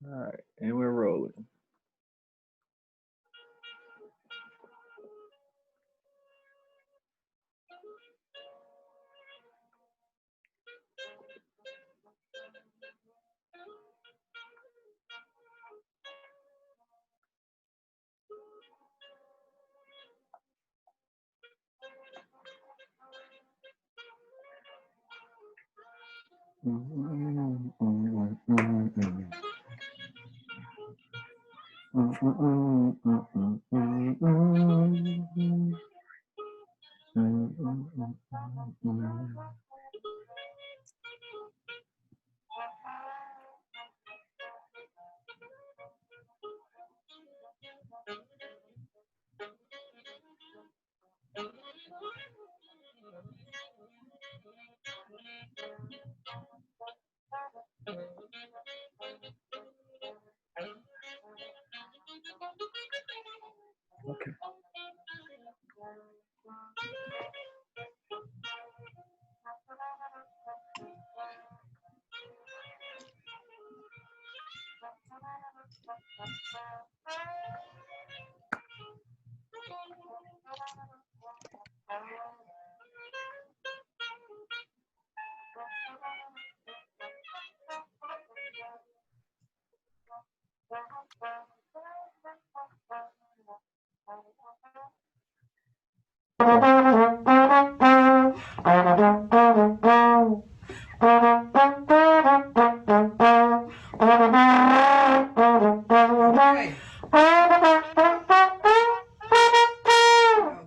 All right, and we're rolling.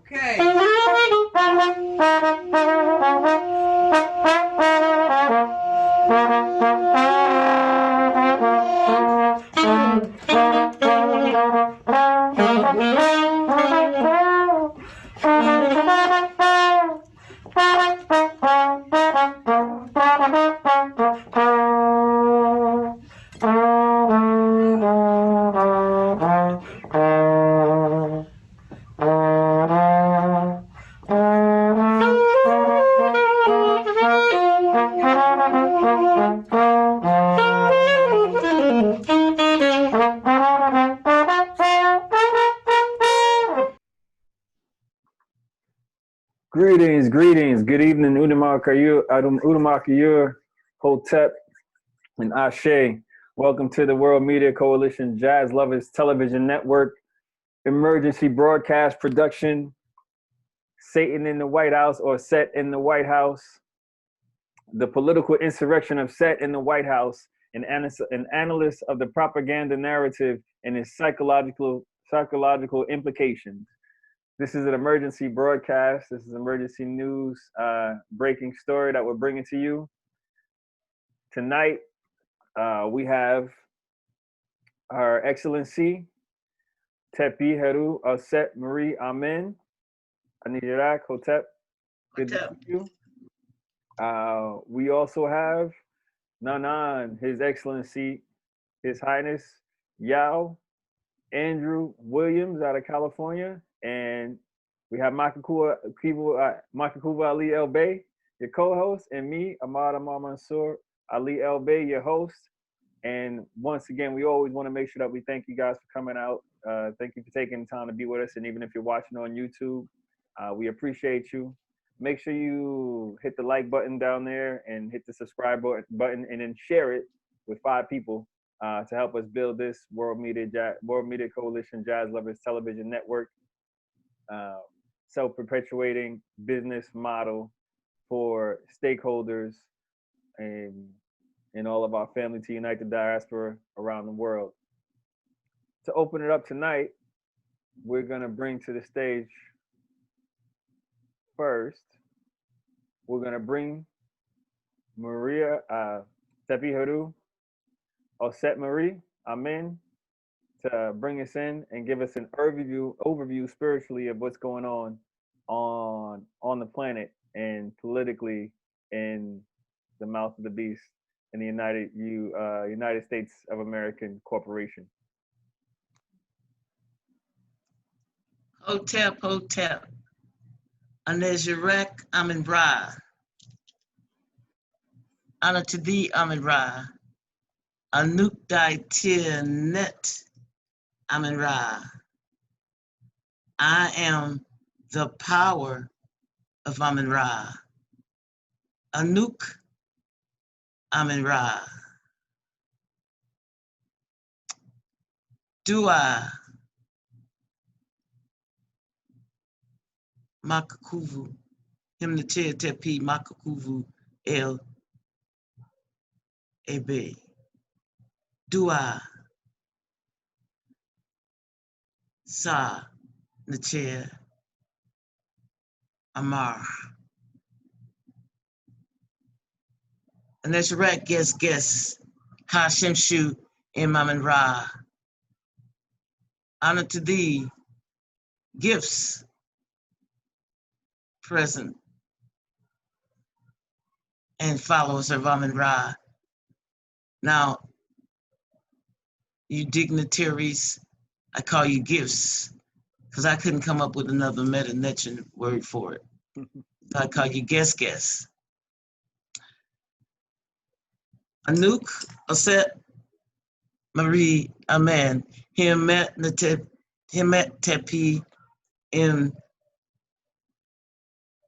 Okay. Greetings, greetings. Good evening, Udamak, Hotep, and Ashe. Welcome to the World Media Coalition Jazz Lovers Television Network emergency broadcast production. Satan in the White House, or Set in the White House. The political insurrection of Set in the White House, an analyst of the propaganda narrative and its psychological implications. This is an emergency broadcast. This is emergency news, breaking story that we're bringing to you. Tonight, we have Her Excellency, Tepi, Heru, Auset, Marie, Amen, Anirak, Hotep. Good to see you. We also have Nanan, His Excellency, His Highness, Yao, Andrew Williams out of California, and we have Makakuba Ali El Bey, your co-host, and me, Ahmad Amar Mansour Ali El Bey, your host. And once again, we always want to make sure that we thank you guys for coming out. Thank you for taking the time to be with us, and even if you're watching on YouTube, we appreciate you. Make sure you hit the like button down there and hit the subscribe button, and then share it with 5 people to help us build this World Media Coalition Jazz Lovers Television Network, self-perpetuating business model for stakeholders and all of our family to unite the diaspora around the world. To open it up tonight, we're going to bring to the stage first, we're going to bring Maria Tepi Heru, Auset Marie, Amen, to bring us in and give us an overview spiritually of what's going on the planet and politically in the mouth of the beast in the United States of American Corporation. Hotep, Hotep. Anezirek Amin Ra. Honor to thee, Amin Ra. Anuk Dai Tia Net Amen Ra. I am the power of Amen Ra. Anuk Amen Ra. Dua Makakuvu. Him the chair Tepi Makakuvu El Ebe. Dua Sa Nachair Amar. And that's right, guess. Hashem Shu Imam and Ra. Honor to thee, gifts present, and followers of Amen Ra. Now, you dignitaries, I call you gifts, because I couldn't come up with another meta-netchin word for it. So I call you guess. Anuk, Auset, Marie, Amen. Himet Tepi in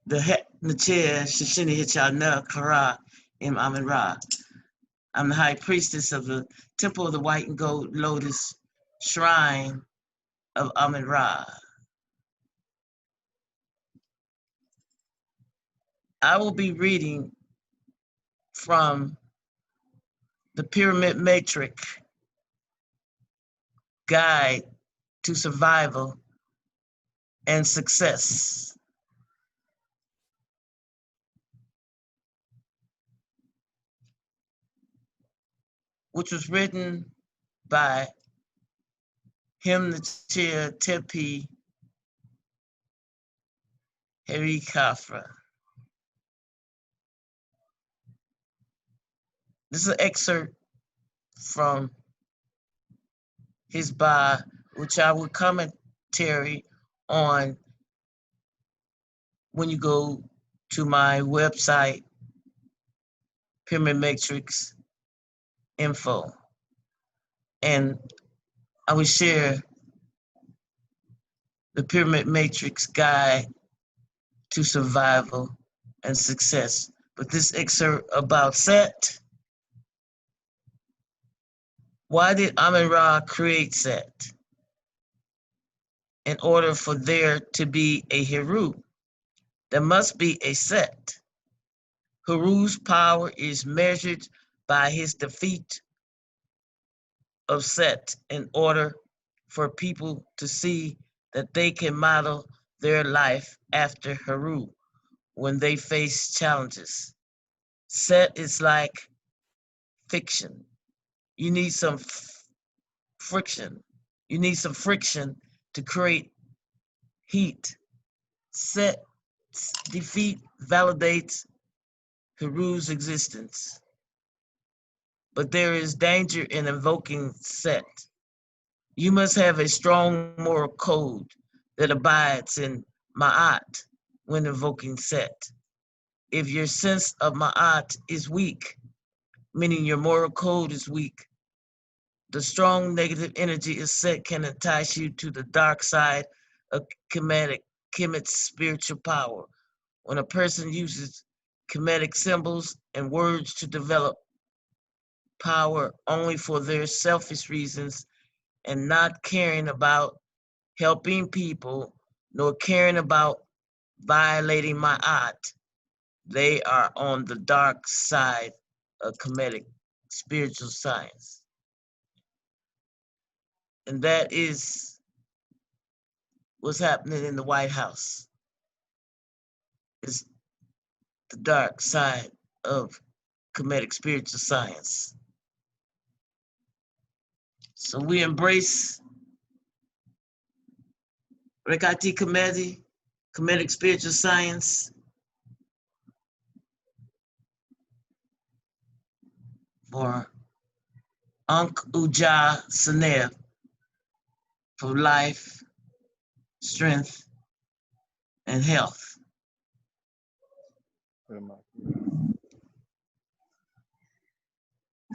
the Het Nachair Shishini Hichana Kara in Amen Ra. I'm the high priestess of the Temple of the White and Gold Lotus Shrine of Amen Ra. I will be reading from the Pyramid Matrix Guide to Survival and Success. Which was written by him, the chair Tepi Heru. This is an excerpt from his bio, which I will commentary on when you go to my website, Pyramid Matrix Info. And I will share the Pyramid Matrix Guide to Survival and Success. But this excerpt about Set. Why did Amen Ra create Set? In order for there to be a Heru, there must be a Set. Heru's power is measured by his defeat of Set in order for people to see that they can model their life after Heru when they face challenges. Set is like fiction. You need some friction. You need some friction to create heat. Set's defeat validates Heru's existence. But there is danger in invoking Set. You must have a strong moral code that abides in Ma'at when invoking Set. If your sense of Ma'at is weak, meaning your moral code is weak, the strong negative energy of Set can entice you to the dark side of Kemet's spiritual power. When a person uses Kemetic symbols and words to develop power only for their selfish reasons and not caring about helping people nor caring about violating Ma'at, they are on the dark side of Kemetic spiritual science. And that is what's happening in the White House. It's the dark side of Kemetic spiritual science. So we embrace Rekati Kemetic spiritual science, for Ankh Uja Sanev, for life, strength, and health.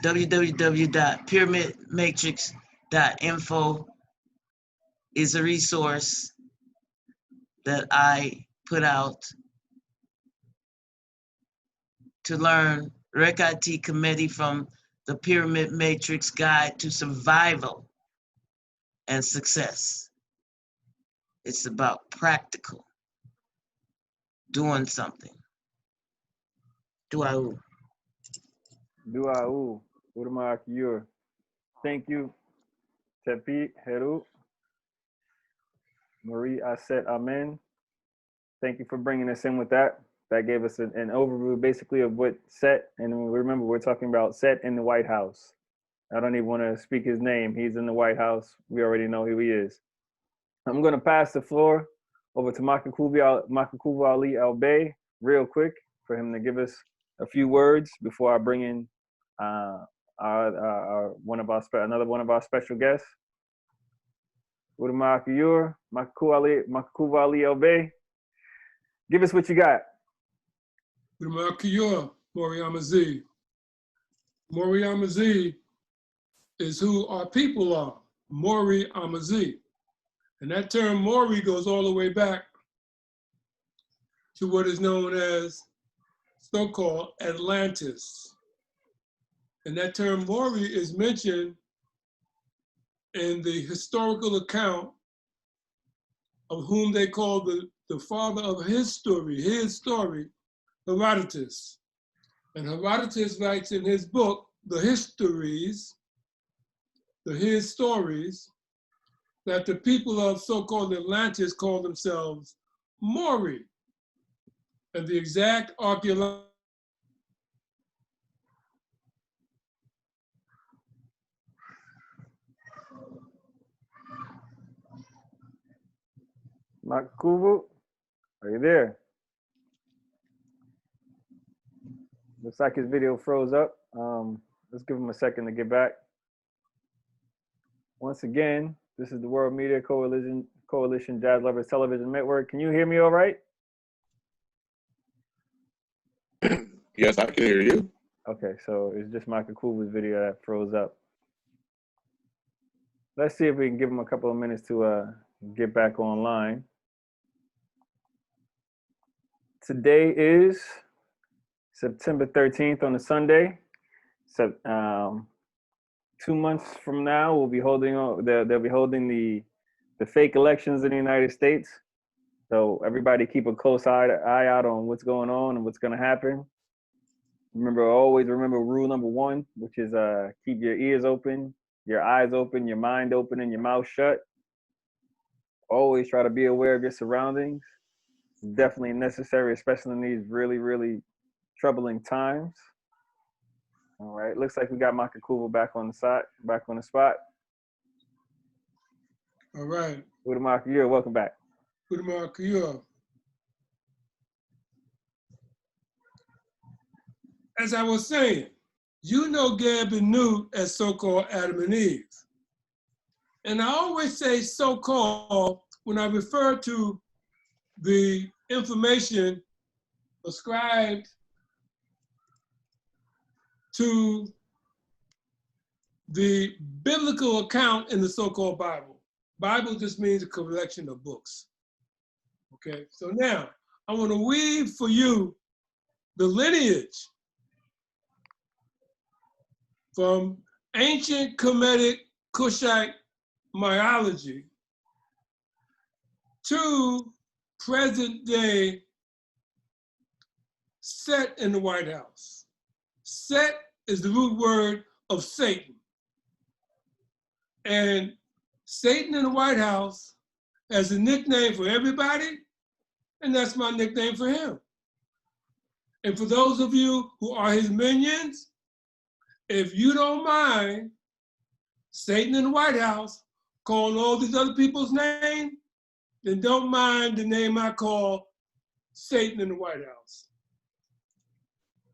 www.pyramidmatrix.info is a resource that I put out to learn Rekati Committee from the Pyramid Matrix Guide to Survival and Success. It's about practical, doing something. Duau. Duau. Urma Akiyur. Thank you. Tepi, Heru, Marie, Auset, Amen. Thank you for bringing us in with that. That gave us an overview basically of what Set, and remember we're talking about Set in the White House. I don't even want to speak his name. He's in the White House. We already know who he is. I'm going to pass the floor over to Makakubu Ali Albay real quick for him to give us a few words before I bring in another one of our special guests. Makakubu Ali Albay. Give us what you got. Moriamazi. Moriamazi is who our people are. Moriamazi. And that term Mori goes all the way back to what is known as so-called Atlantis. And that term Mori is mentioned in the historical account of whom they call the father of his story, Herodotus. And Herodotus writes in his book, his stories, that the people of so-called Atlantis call themselves Mori. And the exact archaeological Makakubu, are you there? Looks like his video froze up. Let's give him a second to get back. Once again, this is the World Media Coalition Jazz Lovers Television Network. Can you hear me all right? Yes, I can hear you. Okay, so it's just Makakubu's video that froze up. Let's see if we can give him a couple of minutes to get back online. Today is September 13th on a Sunday. So 2 months from now, they'll be holding the fake elections in the United States. So everybody keep a close eye out on what's going on and what's going to happen. Always remember rule number 1, which is keep your ears open, your eyes open, your mind open, and your mouth shut. Always try to be aware of your surroundings. It's definitely necessary, especially in these really, really troubling times. All right, looks like we got Makakubu back on the spot. All right. Udamaka, welcome back. Udamaka. As I was saying, you know Gab and Newt as so-called Adam and Eve. And I always say so-called when I refer to the information ascribed to the biblical account in the so-called Bible. Bible just means a collection of books. Okay, so now I want to weave for you the lineage from ancient Kemetic Kushite mythology to present day Set in the White House. Set is the root word of Satan. And Satan in the White House has a nickname for everybody, and that's my nickname for him. And for those of you who are his minions, if you don't mind Satan in the White House calling all these other people's names, then don't mind the name I call Satan in the White House.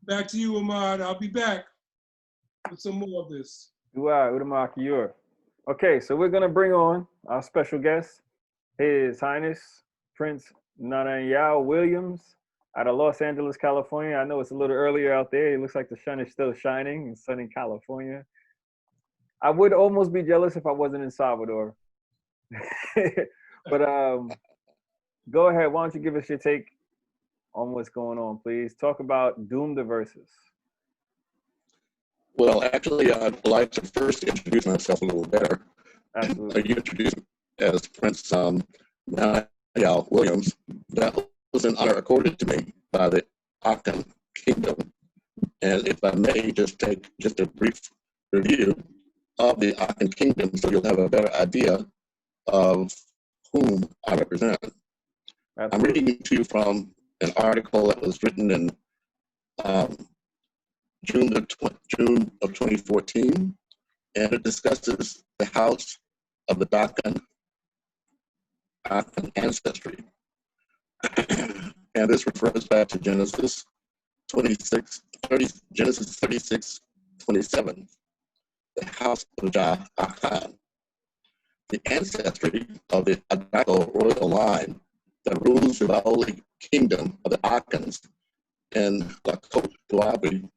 Back to you, Ahmad. I'll be back with some more of this. Okay, so we're gonna bring on our special guest, His Highness Prince Yao Williams, out of Los Angeles, California. I know it's a little earlier out there. It looks like the sun is still shining in sunny California. I would almost be jealous if I wasn't in Salvador. But go ahead. Why don't you give us your take on what's going on, please? Talk about Doom the Versus. Well, actually, I'd like to first introduce myself a little better. Absolutely. You introduced me as Prince Yao Williams. That was an honor accorded to me by the Akan Kingdom. And if I may just take just a brief review of the Akan Kingdom so you'll have a better idea of whom I represent. Absolutely. I'm reading to you from an article that was written in June of 2014, and it discusses the house of the Akan ancestry. And this refers back to Genesis 36:27, the house of Akan. The ancestry of the Adako royal line that rules the Baoli kingdom of the Akans in Lakota, Tuabi,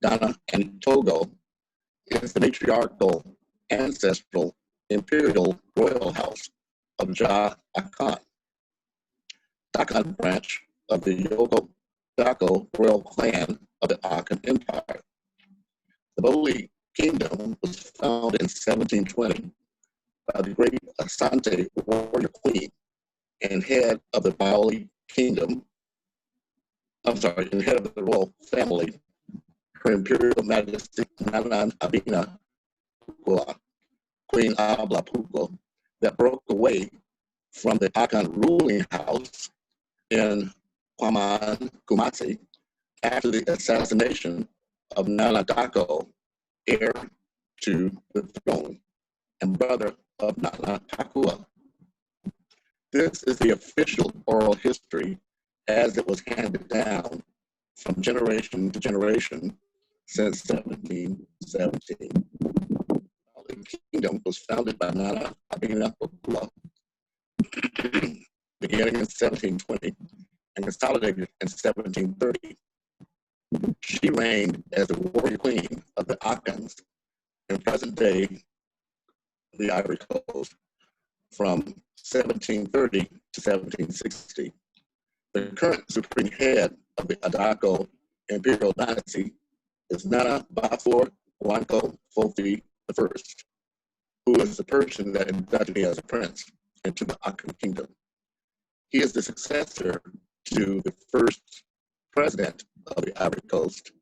Ghana, and Togo is the matriarchal ancestral imperial royal house of Akan. Akan branch of the Yoko Dako royal clan of the Akan Empire. The Baoli kingdom was founded in 1720 by the great Asante warrior queen and head of the Baoli kingdom, and head of the royal family, Her Imperial Majesty Nanan Abina Pukua, Queen Abla Puko, that broke away from the Akan ruling house in Kwaman Kumasi after the assassination of Nana Dako, heir to the throne and brother of Nana Pakua. This is the official oral history as it was handed down from generation to generation since 1717. The kingdom was founded by Nana Abina Pakua beginning in 1720 and consolidated in 1730. She reigned as the warrior queen of the Akans in present-day the Ivory Coast from 1730 to 1760. The current supreme head of the Adako imperial dynasty is Nana Bafor Wanko Fofi I, who is the person that inducted me as a prince into the Akan kingdom. He is the successor to the first president of the Ivory Coast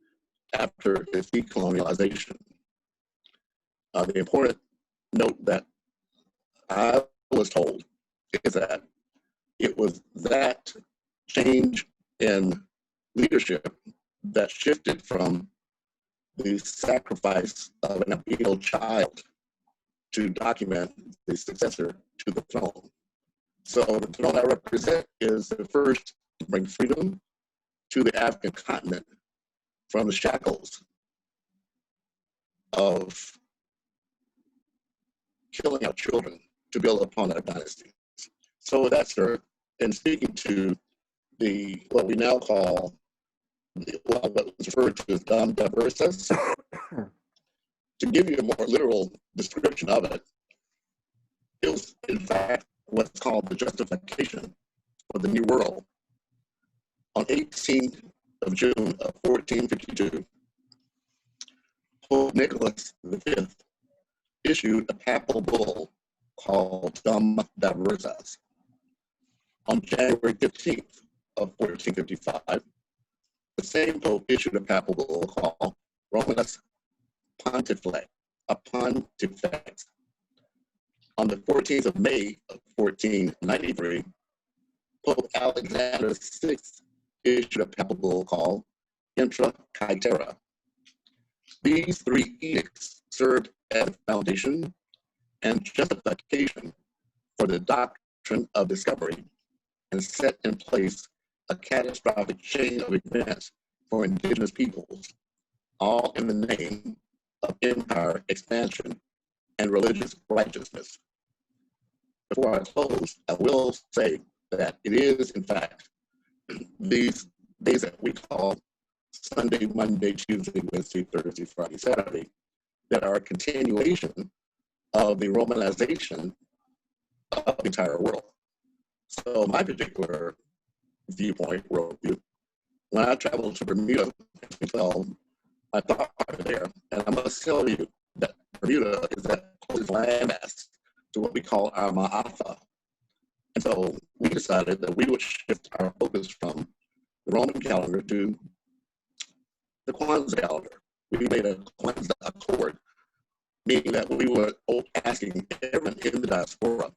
after his decolonialization. The important note that I was told is that it was that change in leadership that shifted from the sacrifice of an albino child to document the successor to the throne. So the throne I represent is the first to bring freedom to the African continent from the shackles of killing our children to build upon our dynasty. So that's her. And speaking to what we now call what was referred to as Dom Diversas, to give you a more literal description of it, it was in fact what's called the justification for the New World. On 18th of June of 1452, Pope Nicholas V issued a papal bull called Dom Diversas. On January 15th of 1455, the same Pope issued a papal bull called Romanus Pontifex. On the 14th of May of 1493, Pope Alexander VI issued a papal bull called Intra Caetera. These three edicts served as a foundation and justification for the doctrine of discovery and set in place a catastrophic chain of events for indigenous peoples, all in the name of empire expansion and religious righteousness. Before I close, I will say that it is, in fact, these days that we call Sunday, Monday, Tuesday, Wednesday, Thursday, Friday, Saturday, that are a continuation of the Romanization of the entire world. So my particular viewpoint, worldview, when I traveled to Bermuda, well, I thought there, and I must tell you that Bermuda is that closest landmass to what we call our Ma'afa. And so we decided that we would shift our focus from the Roman calendar to the Kwanzaa calendar. We made a Kwanzaa accord, meaning that we were asking everyone in the diaspora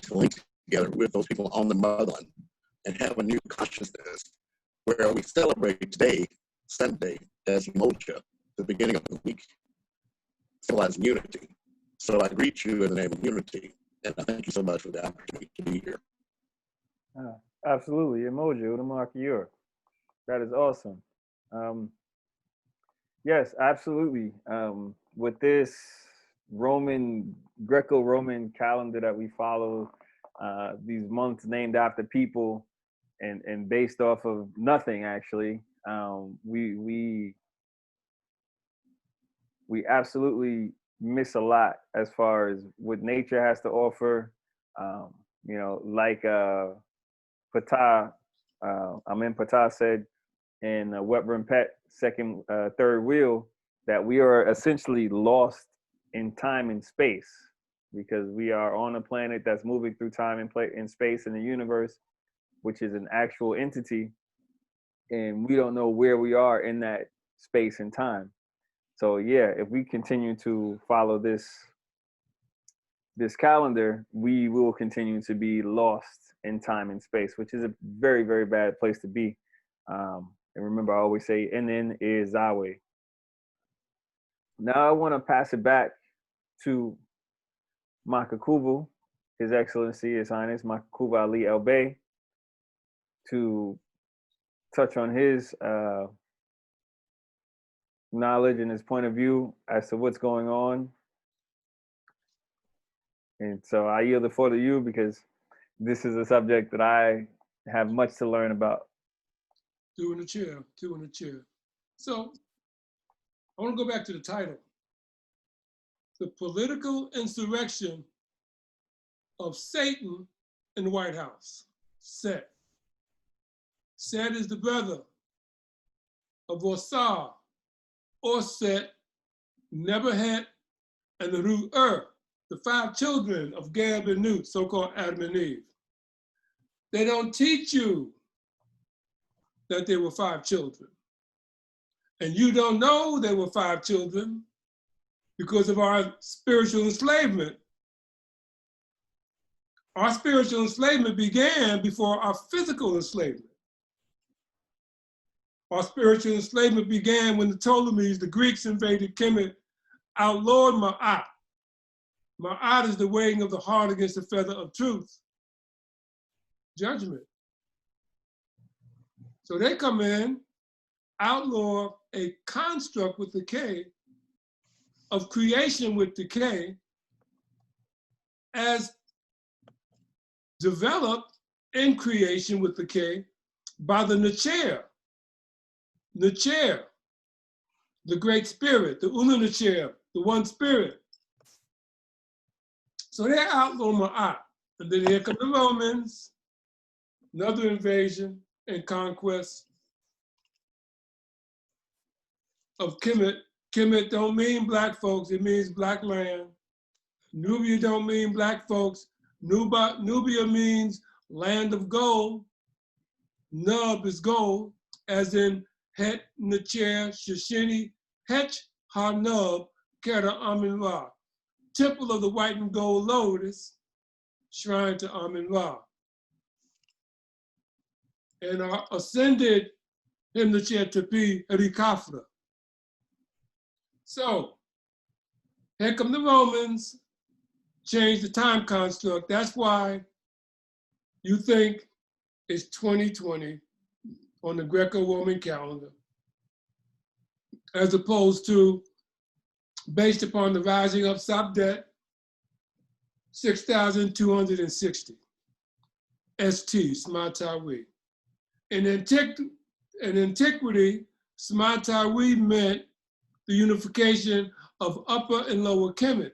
to link together with those people on the motherland and have a new consciousness where we celebrate today, Sunday, as Moja, the beginning of the week, symbolizing unity. So I greet you in the name of unity, and I thank you so much for the opportunity to be here. Absolutely, emoji, Udamakiyur. That is awesome. Yes, absolutely. With this Greco-Roman calendar that we follow, these months named after people and based off of nothing, actually, we absolutely miss a lot as far as what nature has to offer. You know, like Patah, Amin Patah said in Weber and Pett, third wheel, that we are essentially lost in time and space because we are on a planet that's moving through time and space in the universe, which is an actual entity, and we don't know where we are in that space and time. So yeah, if we continue to follow this calendar, we will continue to be lost in time and space, which is a very, very bad place to be. And remember, I always say, NN is Zawe. Now I want to pass it back to Makakubu, His Excellency, His Highness Makakubu Ali El Bey, to touch on his knowledge and his point of view as to what's going on. And so I yield the floor to you because this is a subject that I have much to learn about. Two in the chair. So I want to go back to the title. The political insurrection of Satan in the White House. Set. Set is the brother of Auset, Nebuchadnezzar, and the Heru, the 5 children of Gab and Nut, so-called Adam and Eve. They don't teach you that there were 5 children. And you don't know there were 5 children because of our spiritual enslavement. Our spiritual enslavement began before our physical enslavement. Our spiritual enslavement began when the Ptolemies, the Greeks, invaded Kemet, outlawed Ma'at. Ma'at is the weighing of the heart against the feather of truth. Judgment. So they come in, outlaw a construct with the K of creation with the K as developed in creation with the K by the Nachair, the great spirit, the Ulu Nachair, the one spirit. So they outlaw Ma'at. And then here come the Romans, another invasion and conquest of Kemet. Kemet don't mean black folks, it means black land. Nubia don't mean black folks. Nubia means land of gold. Nub is gold, as in Het Nachair Shishini Hech Ha-Nub Kera Amin Ra. Temple of the white and gold lotus, shrine to Amin Ra. And ascended him the chair Tepi Rikafra. So, here come the Romans, change the time construct. That's why you think it's 2020 on the Greco-Roman calendar, as opposed to based upon the rising of Sabdet, 6,260, ST, Smatawi. In In antiquity, Smatawi meant the unification of Upper and Lower Kemet.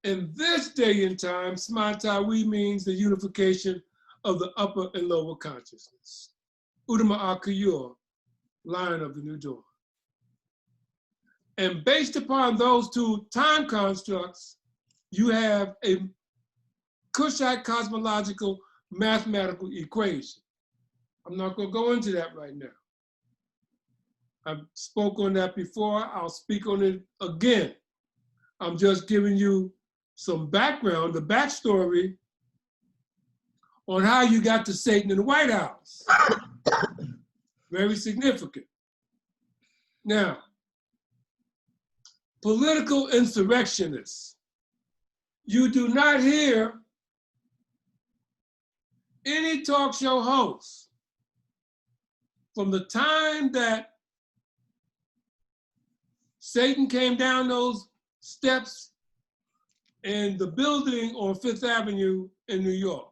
In this day and time, Smatawi means the unification of the upper and lower consciousness. Udama Akuyur, Lion of the New Dawn. And based upon those two time constructs, you have a Kushite cosmological mathematical equation. I'm not going to go into that right now. I've spoken on that before. I'll speak on it again. I'm just giving you some background, the backstory on how you got to Satan in the White House. Very significant. Now, political insurrectionists. You do not hear any talk show host from the time that Satan came down those steps in the building on Fifth Avenue in New York.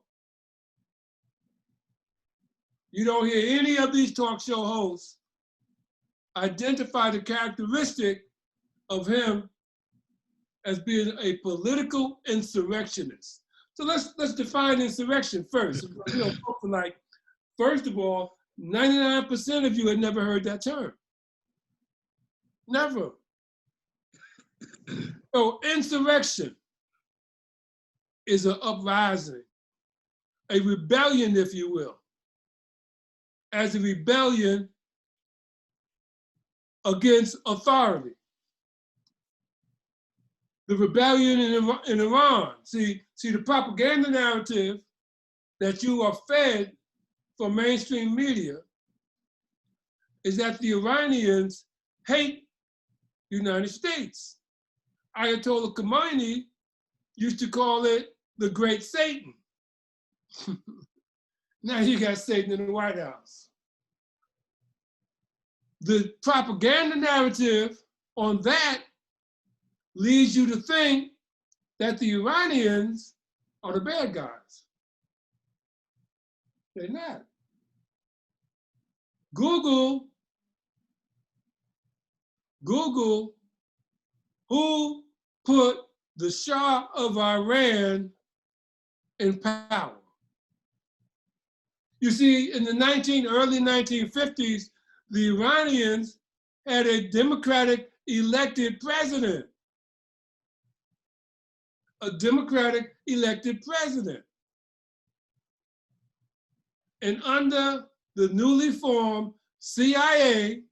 You don't hear any of these talk show hosts identify the characteristic of him as being a political insurrectionist. So let's define insurrection first. You know, folks are like, first of all, 99% of you had never heard that term. Never. So insurrection is an uprising, a rebellion, if you will, as a rebellion against authority. The rebellion in Iran. See the propaganda narrative that you are fed from mainstream media is that the Iranians hate the United States. Ayatollah Khomeini used to call it the Great Satan. Now you got Satan in the White House. The propaganda narrative on that leads you to think that the Iranians are the bad guys. They're not. Google who put the Shah of Iran in power. You see, in the early 1950s, the Iranians had a democratic elected president. A democratic elected president. And under the newly formed CIA,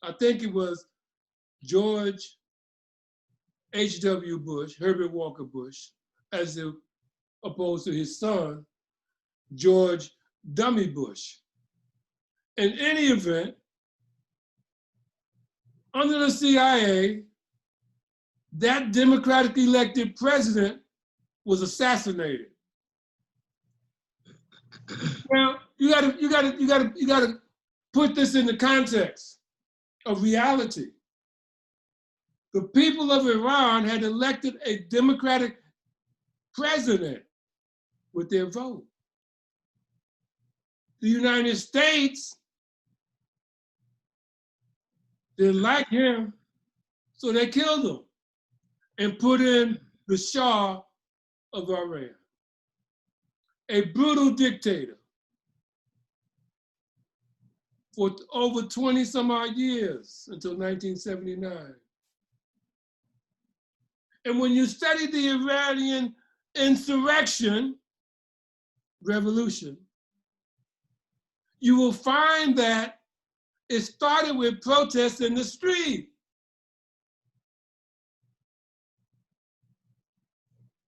I think it was George H.W. Bush, Herbert Walker Bush, as opposed to his son, George Dummy Bush. In any event, under the CIA, that democratically elected president was assassinated. Now, you gotta put this in the context of reality. The people of Iran had elected a democratic president with their vote. The United States didn't like him, so they killed him and put in the Shah of Iran, a brutal dictator for over 20 some odd years until 1979. And when you study the Iranian insurrection, revolution, you will find that it started with protests in the street.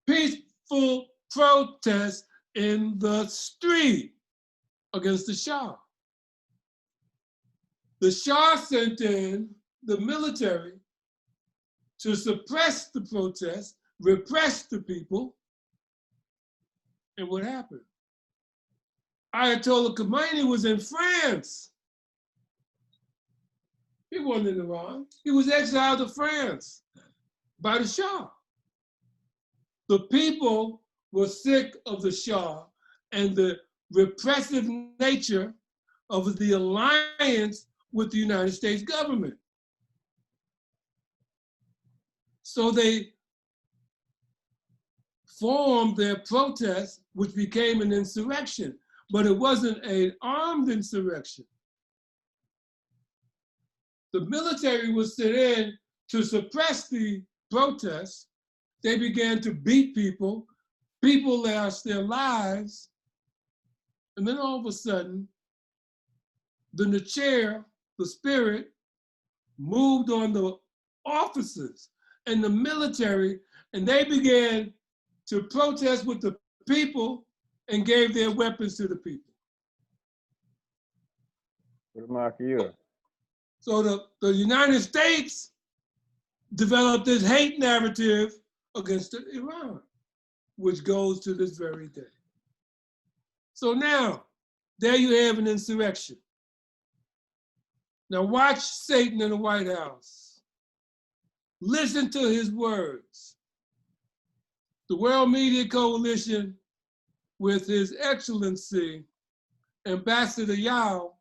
Peaceful protests in the street against the Shah. The Shah sent in the military to suppress the protests, repress the people, and what happened? Ayatollah Khomeini was in France. He wasn't in Iran. He was exiled to France by the Shah. The people were sick of the Shah and the repressive nature of the alliance with the United States government. So they formed their protest, which became an insurrection, but it wasn't an armed insurrection. The military was sent in to suppress the protests. They began to beat people. People lost their lives. And then all of a sudden, the Nachair, the spirit, moved on the officers and the military, and they began to protest with the people and gave their weapons to the people. So the United States developed this hate narrative against Iran, which goes to this very day. So now, there you have an insurrection. Now watch Satan in the White House. Listen to his words. The World Media Coalition, with His Excellency, Ambassador Yao,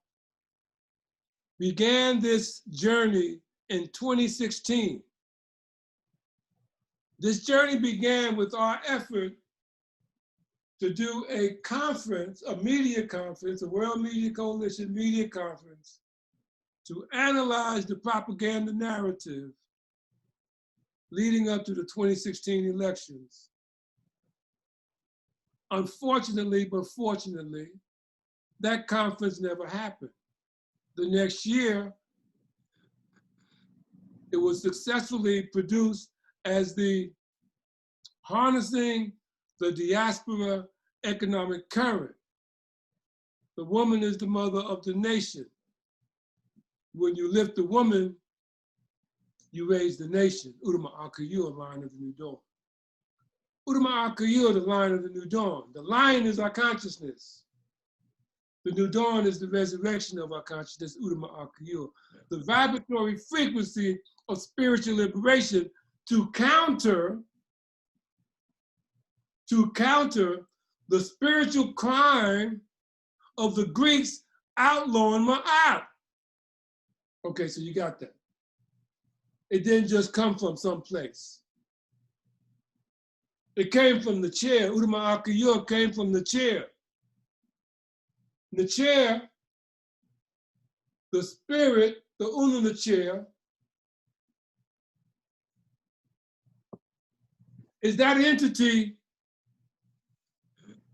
began this journey in 2016. This journey began with our effort to do a conference, a media conference, a World Media Coalition media conference, to analyze the propaganda narrative leading up to the 2016 elections. Unfortunately, but fortunately, that conference never happened. The next year, it was successfully produced as the Harnessing the Diaspora Economic Current. The woman is the mother of the nation. When you lift the woman, you raise the nation. Udama Akayu, line of the new dawn. Udama Akayu, the line of the new dawn. The lion is our consciousness. The new dawn is the resurrection of our consciousness, Udama Akayu. The vibratory frequency of spiritual liberation to counter the spiritual crime of the Greeks outlawing Ma'at. Okay, so you got that. It didn't just come from someplace. It came from the chair. Udama Akayu came from the chair. The chair, the spirit, the Unu the chair, is that entity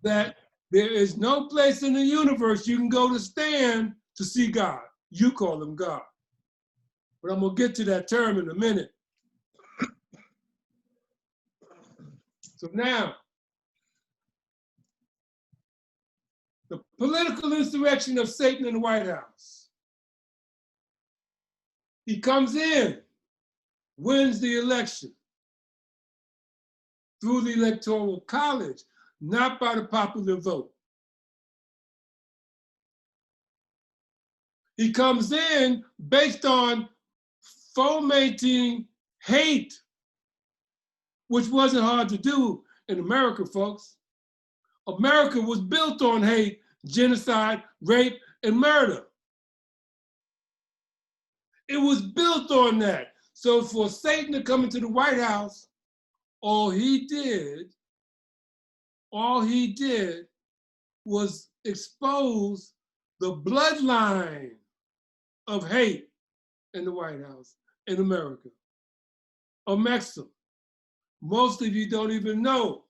that there is no place in the universe you can go to stand to see God. You call him God. But I'm gonna get to that term in a minute. So now, the political insurrection of Satan in the White House. He comes in, wins the election through the Electoral College, not by the popular vote. He comes in based on fomenting hate, which wasn't hard to do in America, folks. America was built on hate, genocide, rape, and murder. It was built on that. So for Satan to come into the White House, all he did was expose the bloodline of hate in the White House in America. A maxim. Most of you don't even know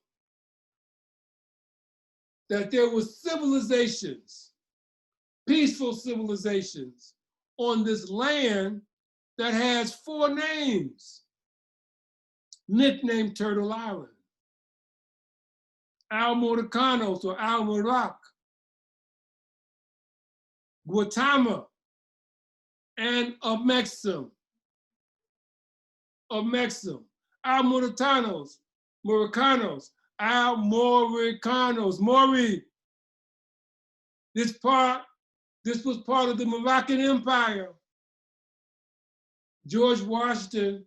that there were civilizations, peaceful civilizations on this land that has 4 names, nicknamed Turtle Island. Al-Morocanos or Al-Morak, Guatemala, and a maxim. Al-Moritanos, Morocanos, Al-Moricanos, Mori. This was part of the Moroccan Empire. George Washington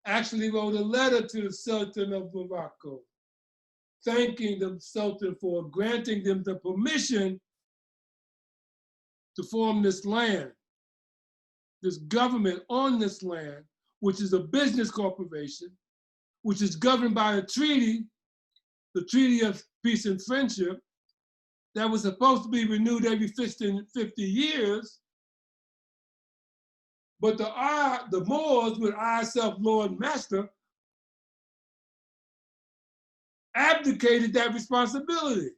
actually wrote a letter to the Sultan of Morocco, thanking the Sultan for granting them the permission to form this land, this government on this land, which is a business corporation, which is governed by a treaty, the Treaty of Peace and Friendship, that was supposed to be renewed every 50 years. But the Moors, with I, self, Lord, Master, abdicated that responsibility.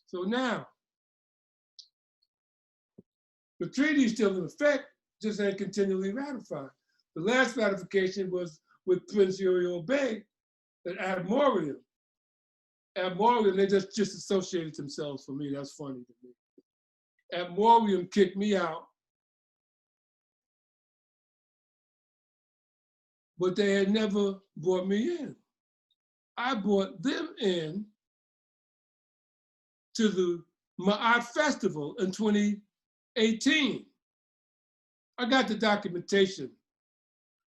So now, the treaty is still in effect, just ain't continually ratified. The last ratification was with Prince Yao Williams at Ad Morium. Ad Morium, they just associated themselves for me. That's funny to me. Ad Morium kicked me out, but they had never brought me in. I brought them in to the Ma'at Festival in 2018. I got the documentation.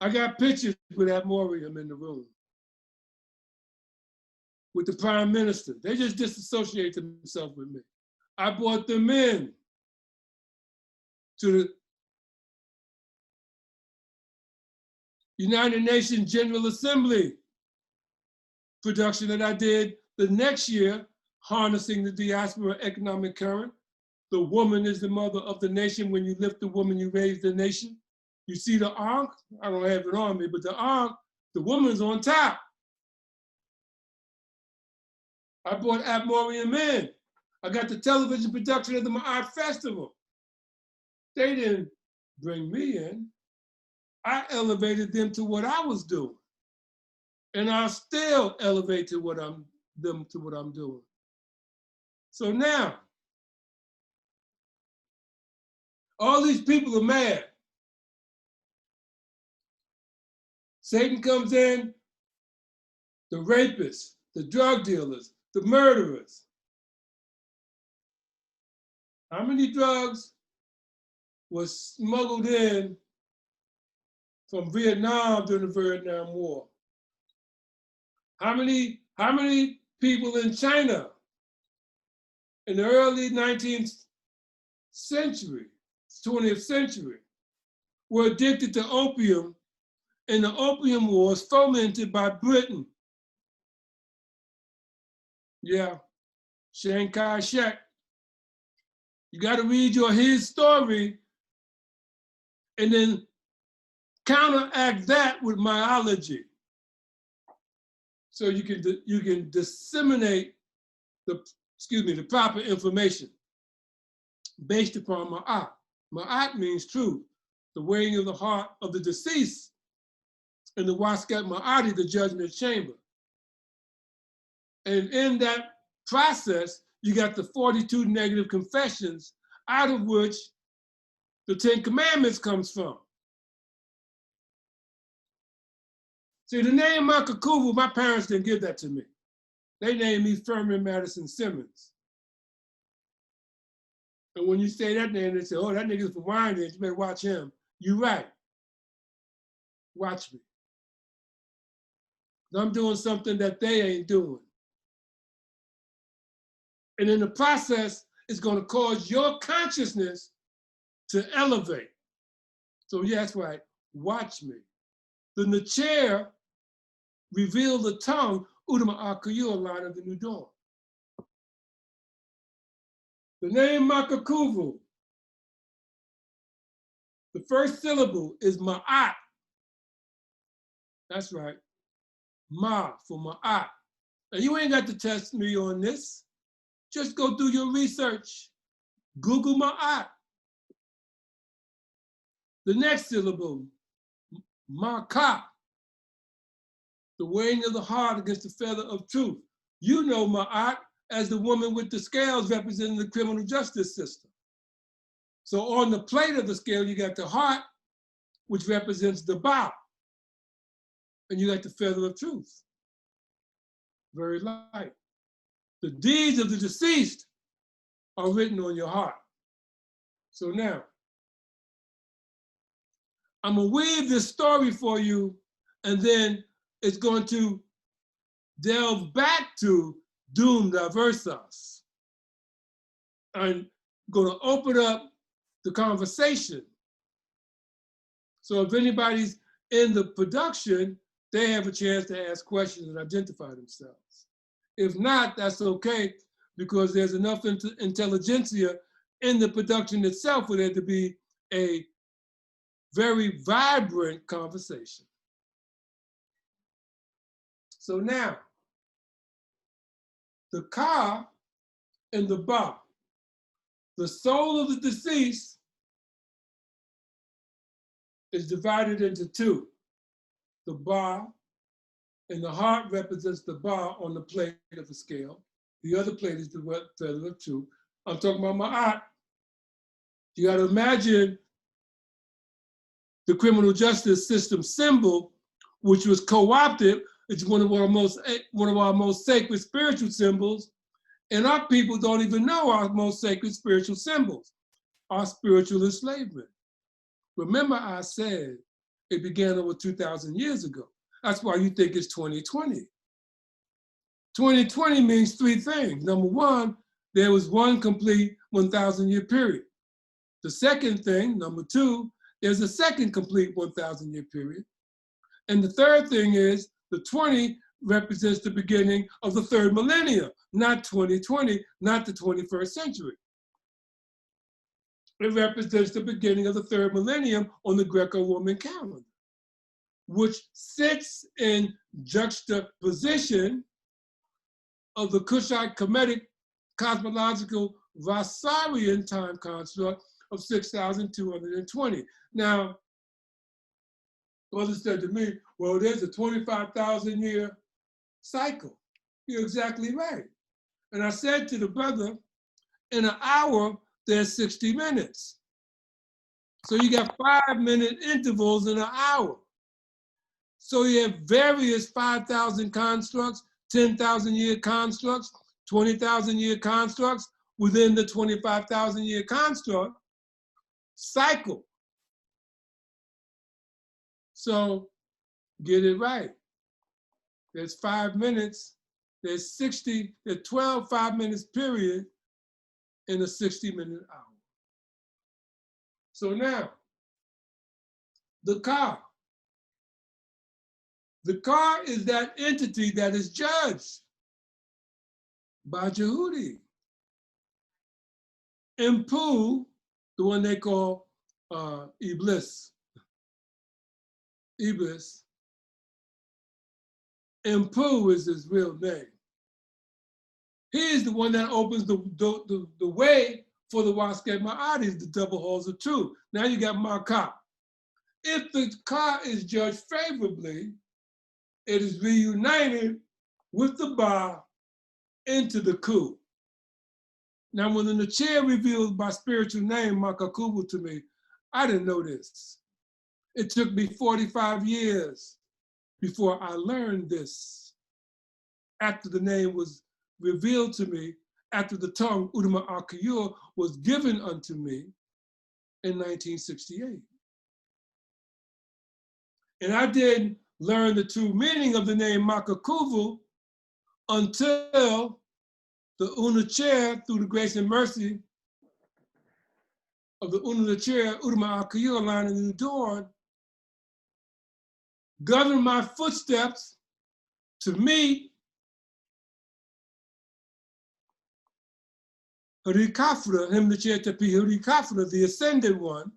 I got pictures with Ad Morium in the room with the Prime Minister. They just disassociate themselves with me. I brought them in to the United Nations General Assembly production that I did the next year, harnessing the diaspora economic current. The woman is the mother of the nation. When you lift the woman, you raise the nation. You see the Ankh? I don't have it on me, but the Ankh, the woman's on top. I brought Ad Morium in. I got the television production of the Ma'at Festival. They didn't bring me in. I elevated them to what I was doing. And I'll still elevate to them to what I'm doing. So now, all these people are mad. Satan comes in, the rapists, the drug dealers, the murderers. How many drugs was smuggled in from Vietnam during the Vietnam War? How many people in China in the early 19th century, 20th century, were addicted to opium, and the opium wars fomented by Britain? Yeah, Chiang Kai-shek. You got to read his story and then counteract that with myology. So you can disseminate the proper information based upon Ma'at. Ma'at means truth, the weighing of the heart of the deceased, and the Waskat Ma'ati, the judgment chamber. And in that process, you got the 42 negative confessions, out of which the 10 Commandments comes from. See, the name Makakuvu, my parents didn't give that to me. They named me Furman Madison Simmons. And when you say that name, they say, oh, that nigga's from Wyandanch, you better watch him. You right. Watch me. I'm doing something that they ain't doing. And in the process, it's going to cause your consciousness to elevate. So yeah, that's right, watch me. The chair revealed the tongue, Udama Akuyu, line of the New Dawn. The name Makakuvu, the first syllable is Ma'at. That's right, Ma for Ma'at. And you ain't got to test me on this. Just go do your research. Google Ma'at. The next syllable, Ma'ka, the weighing of the heart against the feather of truth. You know Ma'at as the woman with the scales representing the criminal justice system. So on the plate of the scale, you got the heart, which represents the Ba, and you got the feather of truth. Very light. The deeds of the deceased are written on your heart. So now, I'm gonna weave this story for you, and then it's going to delve back to Doom Diversas. And going to open up the conversation. So if anybody's in the production, they have a chance to ask questions and identify themselves. If not, that's okay, because there's enough intelligentsia in the production itself for there to be a very vibrant conversation. So now, the ka and the ba, the soul of the deceased is divided into two. The ba, and the heart represents the ba on the plate of the scale. The other plate is the feather of two. I'm talking about ma'at. You got to imagine the criminal justice system symbol, which was co-opted. It's one of our most sacred spiritual symbols, and our people don't even know our most sacred spiritual symbols, our spiritual enslavement. Remember, I said it began over 2,000 years ago. That's why you think it's 2020. 2020 means three things. Number one, there was one complete 1,000-year period. The second thing, number two, there's a second complete 1,000-year period. And the third thing is the 20 represents the beginning of the third millennium, not 2020, not the 21st century. It represents the beginning of the third millennium on the Greco-Roman calendar, which sits in juxtaposition of the Kushite Kemetic cosmological Vasarian time construct of 6,220. Now, brother said to me, well, there's a 25,000-year cycle. You're exactly right. And I said to the brother, in an hour, there's 60 minutes. So you got 5-minute intervals in an hour. So you have various 5,000 constructs, 10,000-year constructs, 20,000-year constructs within the 25,000-year construct cycle. So get it right. There's 5 minutes, there's 60, there's 12 5-minute period in a 60-minute hour. So now, the ka. The ka is that entity that is judged by Jehudi. Impu, the one they call Iblis. Iblis. Impu is his real name. He is the one that opens the way for the Wasket Ma'adis, the double halls of truth. Now you got Ma'ka. If the ka is judged favorably, it is reunited with the ba into the ku. Now, when the chair revealed my spiritual name, Makakubu, to me, I didn't know this. It took me 45 years before I learned this. After the name was revealed to me, after the tongue, Udama Akiyur, was given unto me in 1968. And I didn't learn the true meaning of the name Makakuvu until the Una Chair, through the grace and mercy of the Una Chair, Udama Akiyur, line in the dawn, governed my footsteps to meet Harikafra, him the chair Tepi Harikafra, the ascended one,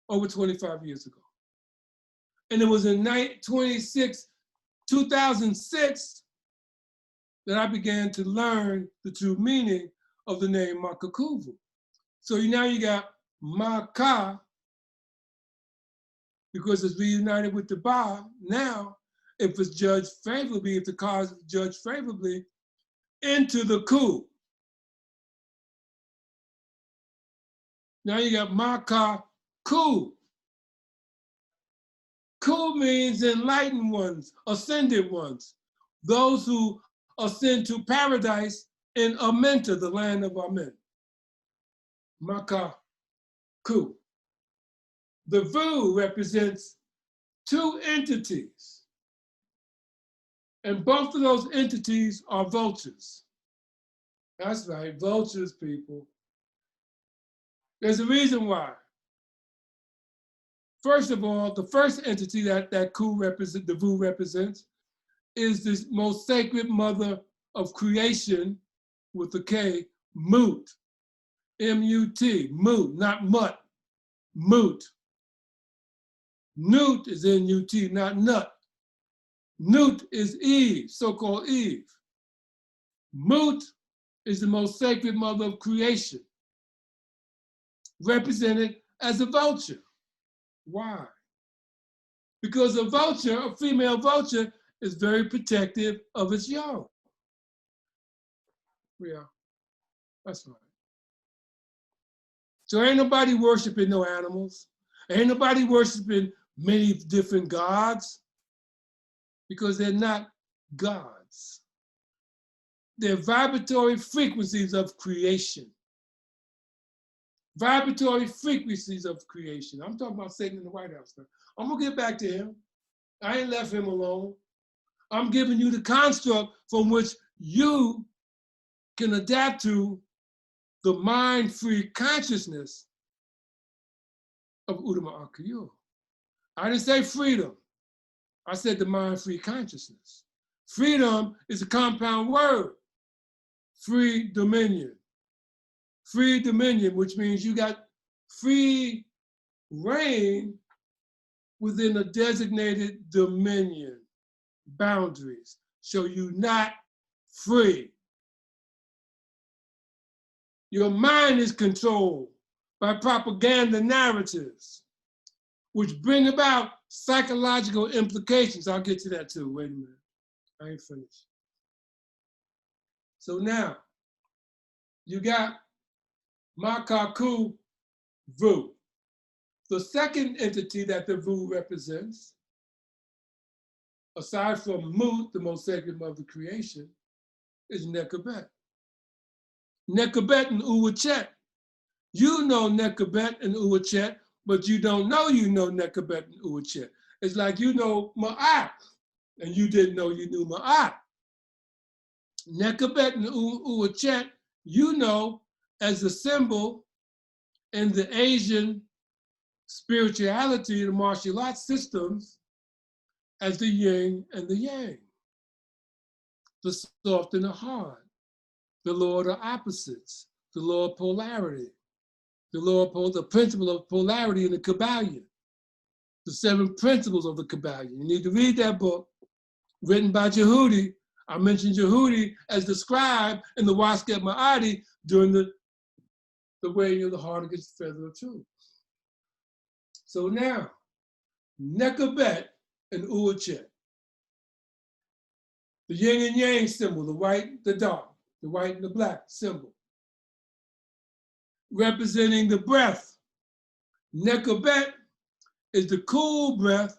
over 25 years ago. And it was in 2006 that I began to learn the true meaning of the name Makakuvu. So now you got Maka, because it's reunited with the Ba. Now, if it's judged favorably, if the cause is judged favorably, into the Ku. Now you got Maka Ku. Ku means enlightened ones, ascended ones, those who ascend to paradise in Amenta, the land of Amen. Maka Ku. The Vu represents two entities, and both of those entities are vultures. That's right, vultures, people. There's a reason why. First of all, the first entity that the Vu represents is this most sacred mother of creation with the K, Mut. M-U-T, Mut, not Mut, Mut. Nut is N-U-T, not nut. Nut is Eve, so-called Eve. Mut is the most sacred mother of creation, represented as a vulture. Why? Because a vulture, a female vulture, is very protective of its young. Yeah, that's right. So ain't nobody worshiping no animals. Ain't nobody worshiping many different gods, because they're not gods. They're vibratory frequencies of creation. Vibratory frequencies of creation. I'm talking about Satan in the White House now. I'm gonna get back to him. I ain't left him alone. I'm giving you the construct from which you can adapt to the mind-free consciousness of Udama Akayu. I didn't say freedom. I said the mind-free consciousness. Freedom is a compound word. Free dominion. Free dominion, which means you got free reign within a designated dominion, boundaries. So you're not free. Your mind is controlled by propaganda narratives, which bring about psychological implications. I'll get to that too, wait a minute. I ain't finished. So now, you got Makaku Vu. The second entity that the Vu represents, aside from Mut, the most sacred mother of creation, is Nekabet. Nekabet and Uwachet. You know Nekabet and Uwachet, but you don't know you know Nekabet and Uwachet. It's like you know Ma'at, and you didn't know you knew Ma'at. Nekabet and Uwachet, you know as a symbol in the Asian spirituality, the martial arts systems, as the yin and the yang, the soft and the hard, the law of the opposites, the law of polarity, the principle of polarity in the Kabbalion, the 7 principles of the Kabbalion. You need to read that book, written by Jehudi. I mentioned Jehudi as the scribe in the Wasket Ma'adi during the weighing of the heart against the feather of truth. So now, Nekabet and Uwachet, the yin and yang symbol, the white, the dark, the white and the black symbol, representing the breath. Nekabet is the cool breath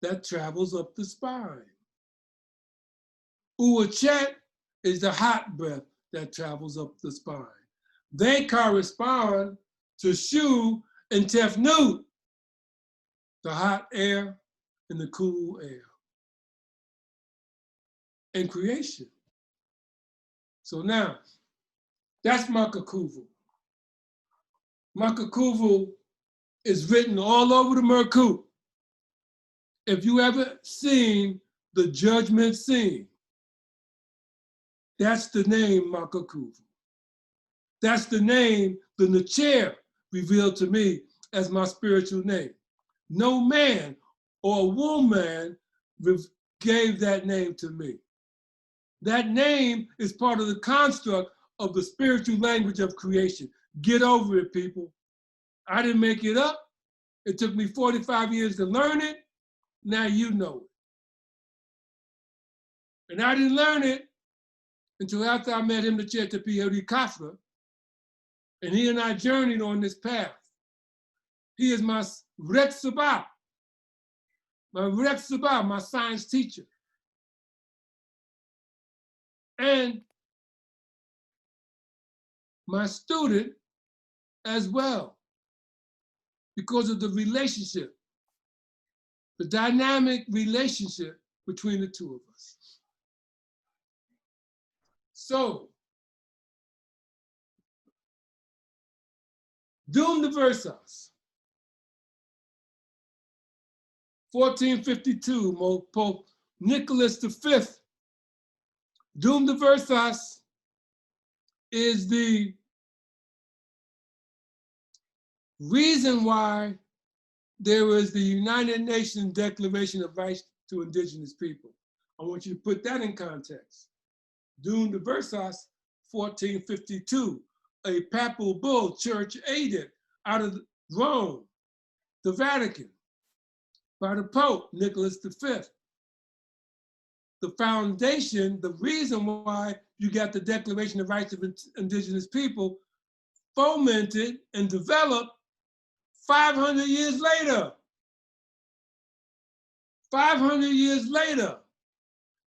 that travels up the spine. Uwachet is the hot breath that travels up the spine. They correspond to Shu and Tefnut, the hot air and the cool air, and creation. So now, that's Makakuvu. Makakuvu is written all over the Merkut. If you ever seen the judgment scene, that's the name Makakuvu. That's the name the Nachair revealed to me as my spiritual name. No man or woman gave that name to me. That name is part of the construct of the spiritual language of creation. Get over it, people. I didn't make it up. It took me 45 years to learn it. Now you know it. And I didn't learn it until after I met him, the Tepi Heru Kafra, and he and I journeyed on this path. He is my Rek Sabah, my science teacher. And my student as well, because of the relationship, the dynamic relationship between the two of us. So, Dum diversas. 1452, Pope Nicholas V. Dum diversas is the reason why there is the United Nations Declaration of Rights to Indigenous People. I want you to put that in context. Dum diversas, 1452, a papal bull, church aided out of Rome, the Vatican, by the Pope, Nicholas V. The foundation, the reason why you got the Declaration of Rights of Indigenous People fomented and developed 500 years later. 500 years later,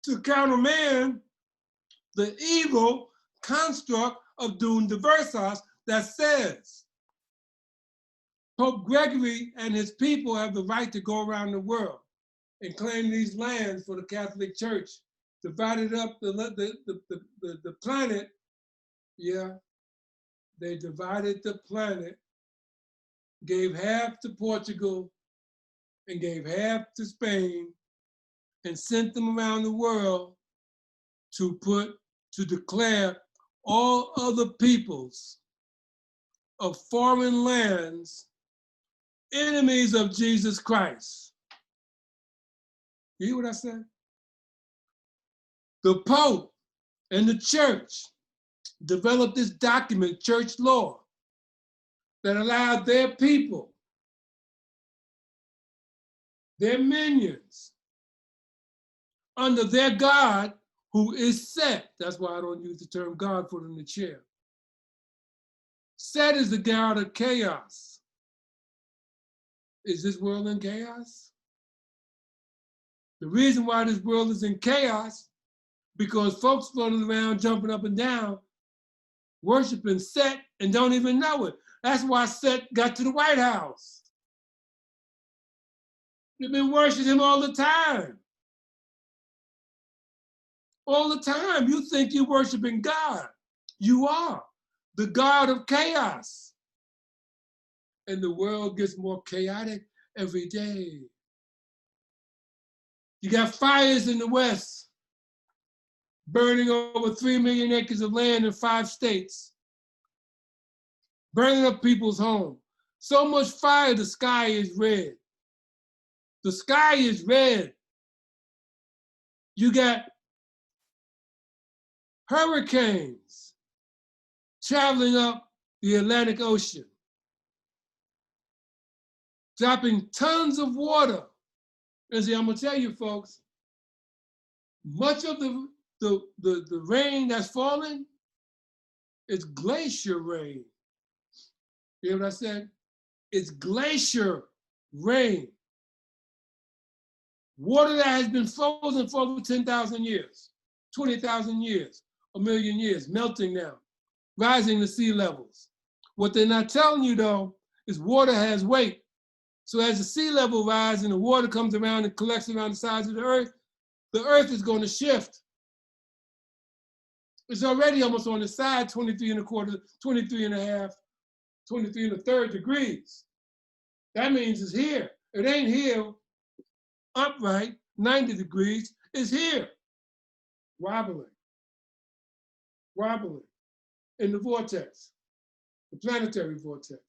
to countermand the evil construct of Dum diversas that says Pope Gregory and his people have the right to go around the world and claim these lands for the Catholic Church, divided up the planet. Yeah, they divided the planet, gave half to Portugal and gave half to Spain, and sent them around the world to declare all other peoples of foreign lands enemies of Jesus Christ. You hear what I said? The Pope and the church developed this document, church law, that allowed their people, their minions, under their God, who is Set. That's why I don't use the term God for in the chair. Set is the God of chaos. Is this world in chaos? The reason why this world is in chaos, because folks floating around, jumping up and down, worshiping Set and don't even know it. That's why Set got to the White House. You've been worshiping him all the time. All the time. You think you're worshiping God. You are the God of chaos. And the world gets more chaotic every day. You got fires in the West, burning over 3 million acres of land in 5 states, burning up people's homes. So much fire, the sky is red. The sky is red. You got hurricanes traveling up the Atlantic Ocean, dropping tons of water. And see, I'm gonna tell you folks, much of the rain that's falling is glacier rain. You hear what I said? It's glacier rain. Water that has been frozen for over 10,000 years, 20,000 years, a million years, melting now, rising to sea levels. What they're not telling you though, is water has weight. So as the sea level rises and the water comes around and collects around the sides of the earth is going to shift. It's already almost on the side, 23 and a quarter, 23 and a half, 23 and a third degrees. That means it's here. It ain't here upright, 90 degrees, it's here, wobbling in the vortex, the planetary vortex.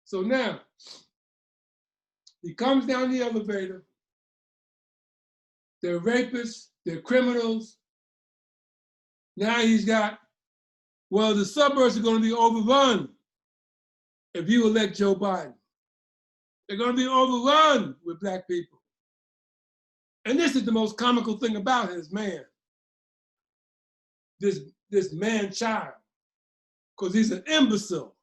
So now, he comes down the elevator, they're rapists, they're criminals. Now he's got, well, the suburbs are going to be overrun if you elect Joe Biden. They're going to be overrun with Black people. And this is the most comical thing about his man, this man-child, because he's an imbecile.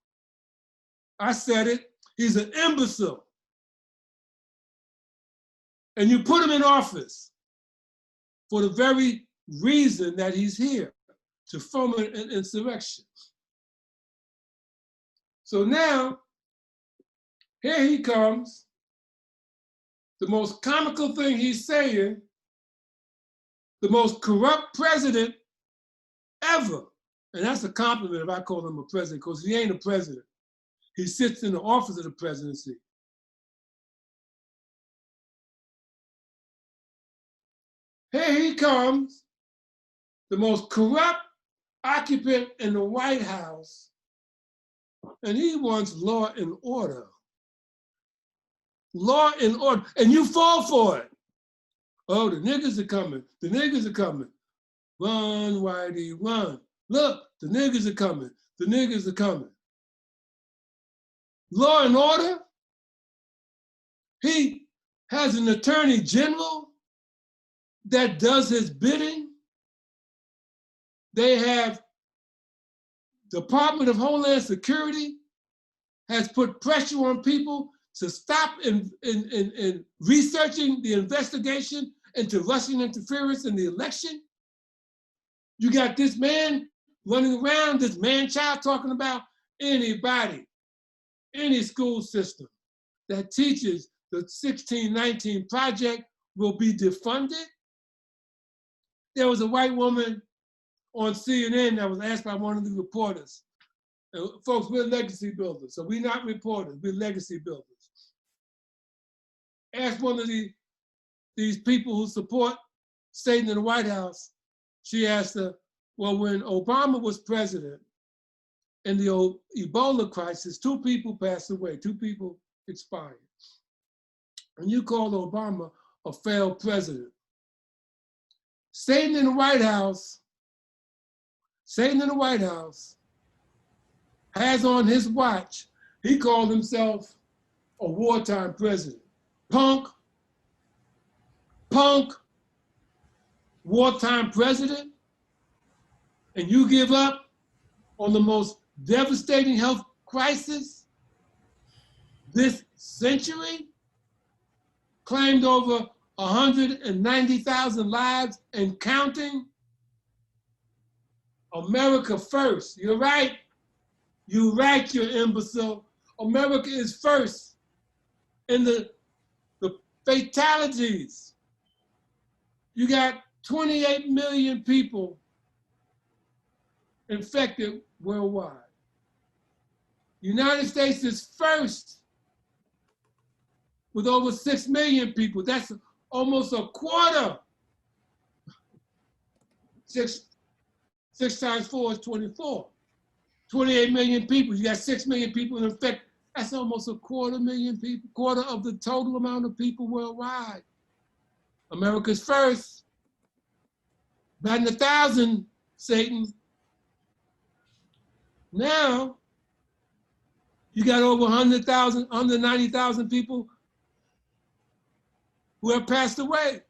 I said it, he's an imbecile. And you put him in office for the very reason that he's here, to foment an insurrection. So now, here he comes. The most comical thing he's saying, the most corrupt president ever. And that's a compliment if I call him a president, because he ain't a president. He sits in the office of the presidency. Here he comes, the most corrupt occupant in the White House, and he wants law and order. Law and order, and you fall for it. Oh, the niggas are coming, the niggas are coming. Run, Whitey, run. Look, the niggas are coming, the niggas are coming. Law and order? He has an attorney general that does his bidding. They have Department of Homeland Security has put pressure on people to stop in researching the investigation into Russian interference in the election. You got this man running around, this man-child talking about anybody, any school system that teaches the 1619 project will be defunded. There was a white woman on CNN that was asked by one of the reporters, and folks, we're legacy builders, so we're not reporters, we're legacy builders. Asked one of these people who support staying in the White House, she asked her, well, when Obama was president in the Ebola crisis, 2 people passed away, 2 people expired. And you called Obama a failed president. Staying in the White House, has on his watch, he called himself a wartime president. Punk, wartime president, and you give up on the most devastating health crisis this century, claimed over 190,000 lives and counting. America first. You're right. You're right, you imbecile. America is first in the fatalities. You got 28 million people infected worldwide. United States is first with over 6 million people. That's almost a quarter. 6 times 4 is 24. 28 million people, you got 6 million people infected. That's almost a quarter of the total amount of people worldwide. America's first. Batting 1,000, Satan. Now, you got over 100,000, 190,000 people who have passed away.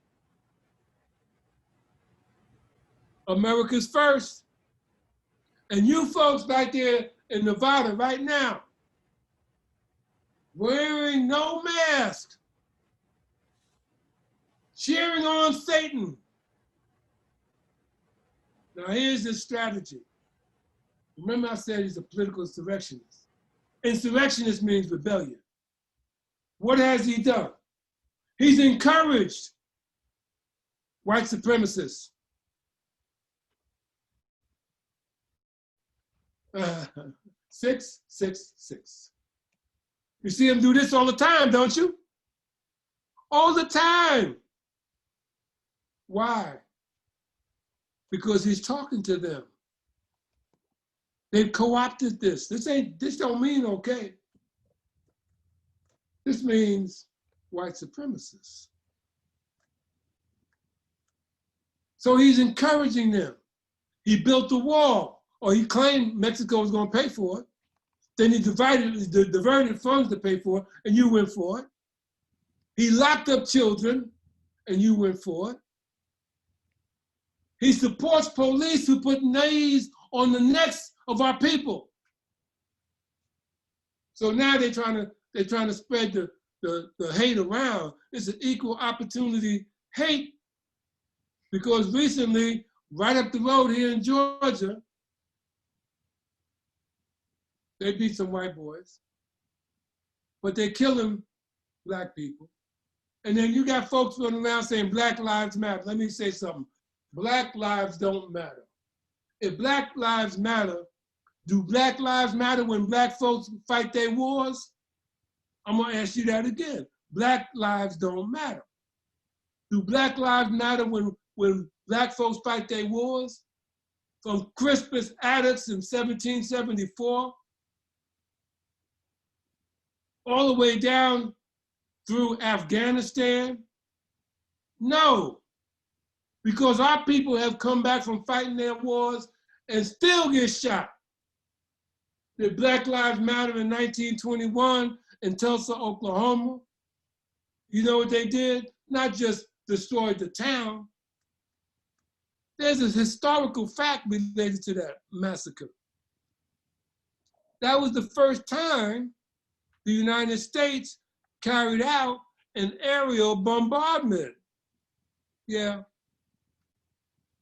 America's first. And you folks back there in Nevada right now, wearing no mask, cheering on Satan. Now here's his strategy. Remember I said he's a political insurrectionist. Insurrectionist means rebellion. What has he done? He's encouraged white supremacists. 666. You see him do this all the time, don't you? All the time. Why? Because he's talking to them. They've co-opted this. This don't mean okay. This means white supremacists. So he's encouraging them. He built the wall, or he claimed Mexico was going to pay for it. Then he diverted funds to pay for it, and you went for it. He locked up children, and you went for it. He supports police who put knees on the necks of our people. So now they're trying to spread the hate around. It's an equal opportunity hate, because recently, right up the road here in Georgia, they beat some white boys, but they're killing black people. And then you got folks running around saying Black Lives Matter. Let me say something. Black lives don't matter. If Black lives matter, Do Black lives matter when Black folks fight their wars? I'm gonna ask you that again. Black lives don't matter. Do Black lives matter when Black folks fight their wars? From Crispus Attucks in 1774, all the way down through Afghanistan? No, because our people have come back from fighting their wars and still get shot. Did Black Lives Matter in 1921 in Tulsa, Oklahoma? You know what they did? Not just destroyed the town. There's a historical fact related to that massacre. That was the first time the United States carried out an aerial bombardment. Yeah.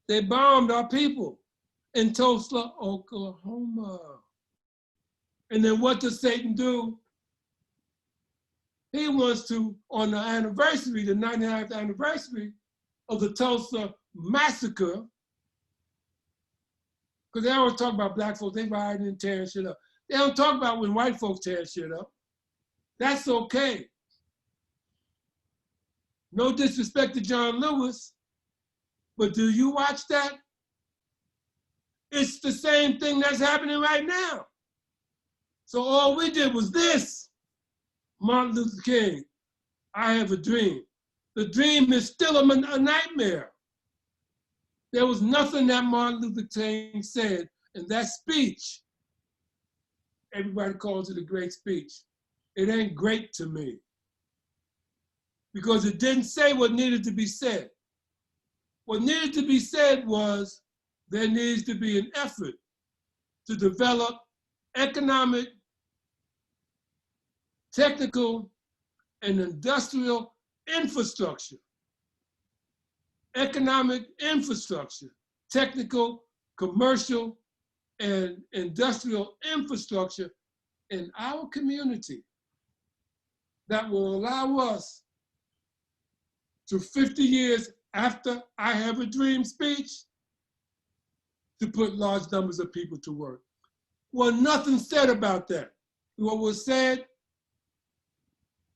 They bombed our people in Tulsa, Oklahoma. And then what does Satan do? He wants to, on the anniversary, the 99th anniversary of the Tulsa massacre, because they always talk about Black folks, they riding and tearing shit up. They don't talk about when white folks tear shit up. That's okay. No disrespect to John Lewis, but do you watch that? It's the same thing that's happening right now. So all we did was this. Martin Luther King, I have a dream. The dream is still a nightmare. There was nothing that Martin Luther King said in that speech. Everybody calls it a great speech. It ain't great to me, because it didn't say what needed to be said. What needed to be said was there needs to be an effort to develop economic, technical, and industrial infrastructure. Economic infrastructure, technical, commercial, and industrial infrastructure in our community that will allow us to 50 years after I Have a Dream speech to put large numbers of people to work. Well, nothing said about that. What was said,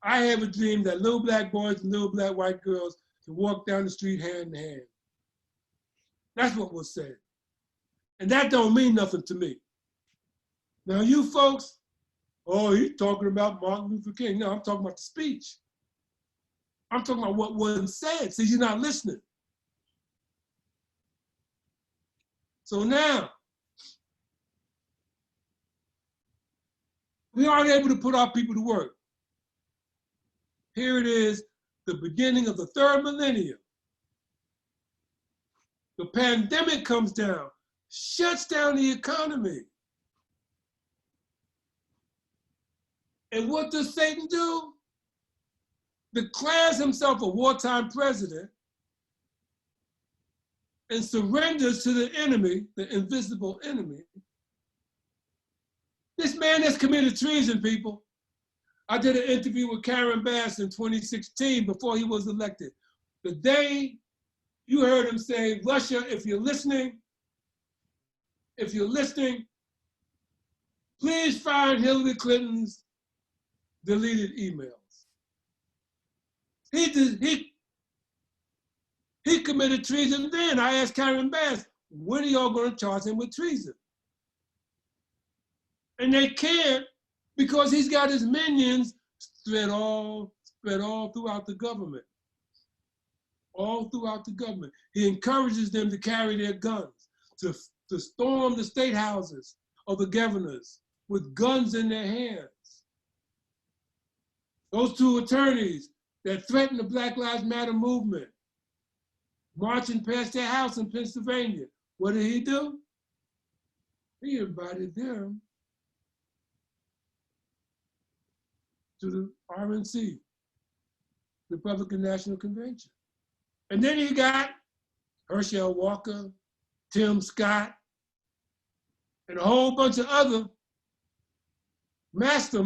I have a dream that little Black boys and little Black white girls can walk down the street hand in hand. That's what was said. And that don't mean nothing to me. Now you folks, oh, he's talking about Martin Luther King. No, I'm talking about the speech. I'm talking about what wasn't said. See, you're not listening. So now, we aren't able to put our people to work. Here it is, the beginning of the third millennium. The pandemic comes down, shuts down the economy. And what does Satan do? Declares himself a wartime president and surrenders to the enemy, the invisible enemy. This man has committed treason, people. I did an interview with Karen Bass in 2016 before he was elected. The day you heard him say, Russia, if you're listening, please find Hillary Clinton's deleted emails. He committed treason then. I asked Karen Bass, when are y'all going to charge him with treason? And they can't, because he's got his minions spread all throughout the government. All throughout the government. He encourages them to carry their guns, to storm the state houses of the governors with guns in their hands. Those two attorneys that threatened the Black Lives Matter movement, marching past their house in Pennsylvania, what did he do? He invited them to the RNC, Republican National Convention. And then you got Herschel Walker, Tim Scott, and a whole bunch of other master,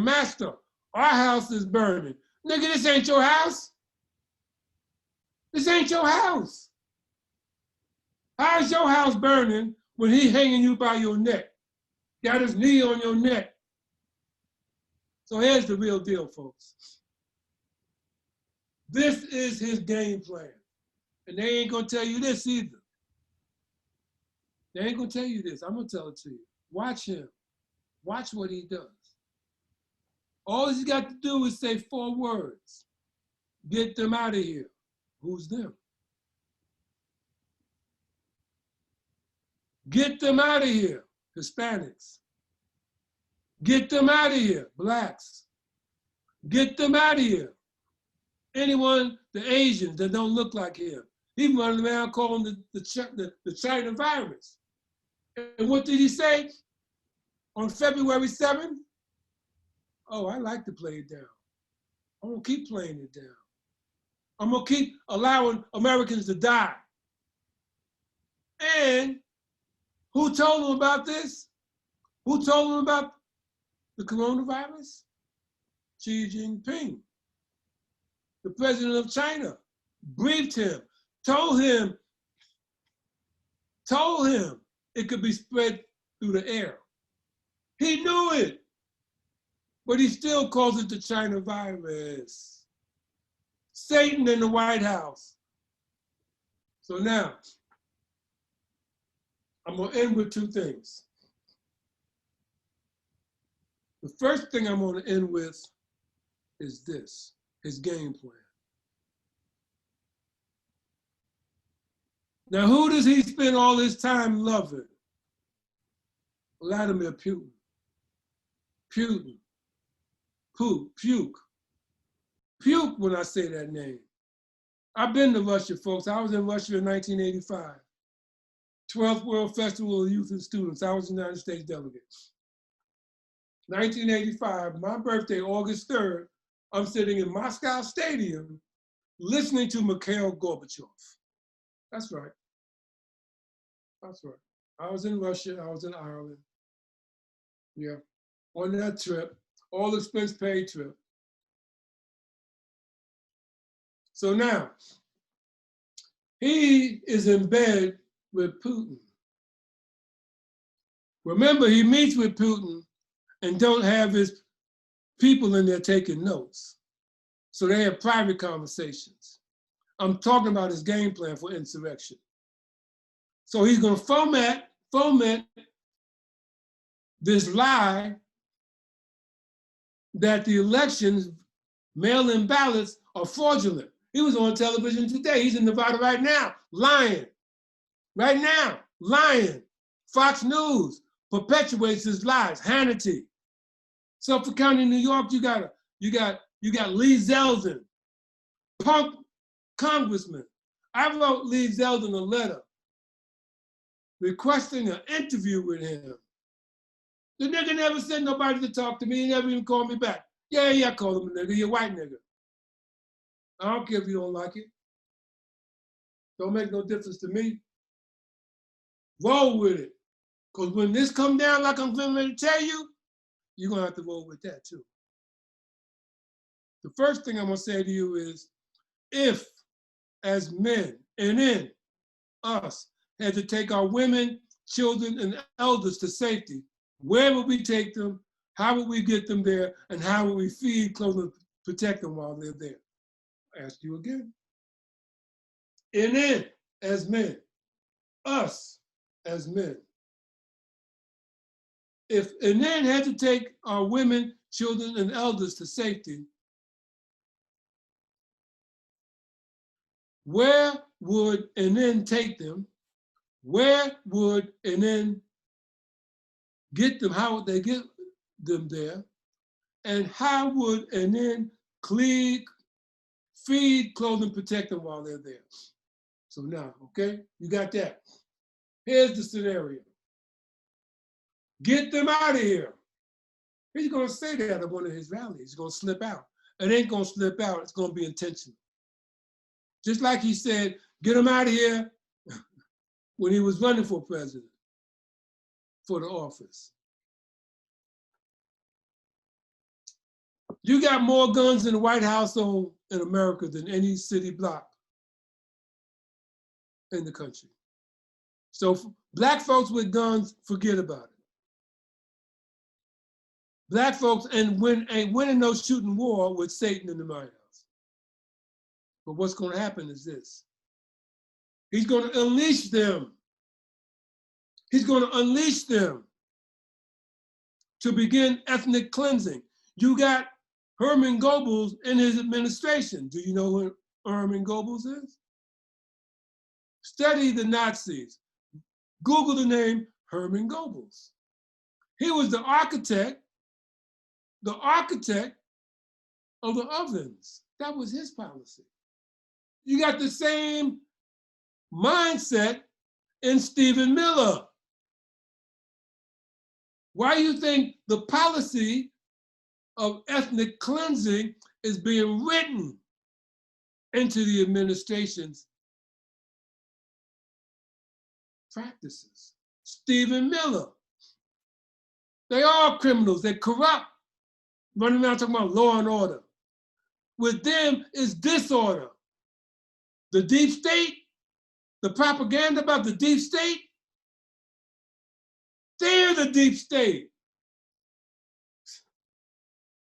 our house is burning. Nigga, this ain't your house. This ain't your house. How's your house burning when he hanging you by your neck? Got his knee on your neck. So here's the real deal, folks. This is his game plan. And they ain't gonna tell you this either. They ain't gonna tell you this. I'm gonna tell it to you. Watch him. Watch what he does. All he's got to do is say 4 words. Get them out of here. Who's them? Get them out of here. Hispanics. Get them out of here. Blacks. Get them out of here. Anyone, the Asians that don't look like him. He running around calling the China virus. And what did he say on February 7th? Oh, I like to play it down. I'm gonna keep playing it down. I'm gonna keep allowing Americans to die. And who told him about this? Who told him about the coronavirus? Xi Jinping, the president of China, briefed him, told him it could be spread through the air. He knew it, but he still calls it the China virus. Satan in the White House. So now, I'm gonna end with 2 things. The first thing I'm gonna end with is this, his game plan. Now, who does he spend all his time loving? Vladimir Putin. Putin. Puke. Puke when I say that name. I've been to Russia, folks. I was in Russia in 1985. 12th World Festival of Youth and Students. I was the United States delegate. 1985, my birthday, August 3rd, I'm sitting in Moscow Stadium listening to Mikhail Gorbachev. That's right. That's right. I was in Russia, I was in Ireland. Yeah, on that trip, all expense paid trip. So now, he is in bed with Putin. Remember, he meets with Putin and don't have his people in there taking notes. So they have private conversations. I'm talking about his game plan for insurrection. So he's gonna foment this lie that the elections, mail-in ballots are fraudulent. He was on television today. He's in Nevada right now, lying. Right now, lying. Fox News perpetuates his lies. Hannity. Suffolk County, New York, you got Lee Zeldin, punk congressman. I wrote Lee Zeldin a letter requesting an interview with him. The nigga never sent nobody to talk to me. He never even called me back. Yeah, I called him a nigga. You're a white nigga. I don't care if you don't like it. Don't make no difference to me. Roll with it. Because when this come down like I'm going to tell you, you're going to have to roll with that too. The first thing I'm going to say to you is, if as men and in us had to take our women, children, and elders to safety, where would we take them? How would we get them there? And how would we feed, clothe, and protect them while they're there? I ask you again. In as men, us as men. If NN had to take our women, children, and elders to safety, where would NN take them? Where would NN get them? How would they get them there? And how would NN feed, clothe, and protect them while they're there? So now, okay, you got that. Here's the scenario. Get them out of here. He's gonna say that at one of his rallies. He's gonna slip out. It ain't gonna slip out, it's gonna be intentional. Just like he said, get them out of here when he was running for president, for the office. You got more guns in the White House in America than any city block in the country. So black folks with guns, forget about it. black folks and winning no shooting war with Satan in the White House. But what's going to happen is this. He's going to unleash them. He's going to unleash them to begin ethnic cleansing. You got Herman Goebbels in his administration. Do you know who Herman Goebbels is? Study the Nazis. Google the name Herman Goebbels. He was the architect of the ovens. That was his policy. You got the same mindset in Stephen Miller. Why do you think the policy of ethnic cleansing is being written into the administration's practices? Stephen Miller. They are criminals, they're corrupt, running around talking about law and order. With them is disorder. The deep state, the propaganda about the deep state, they're the deep state.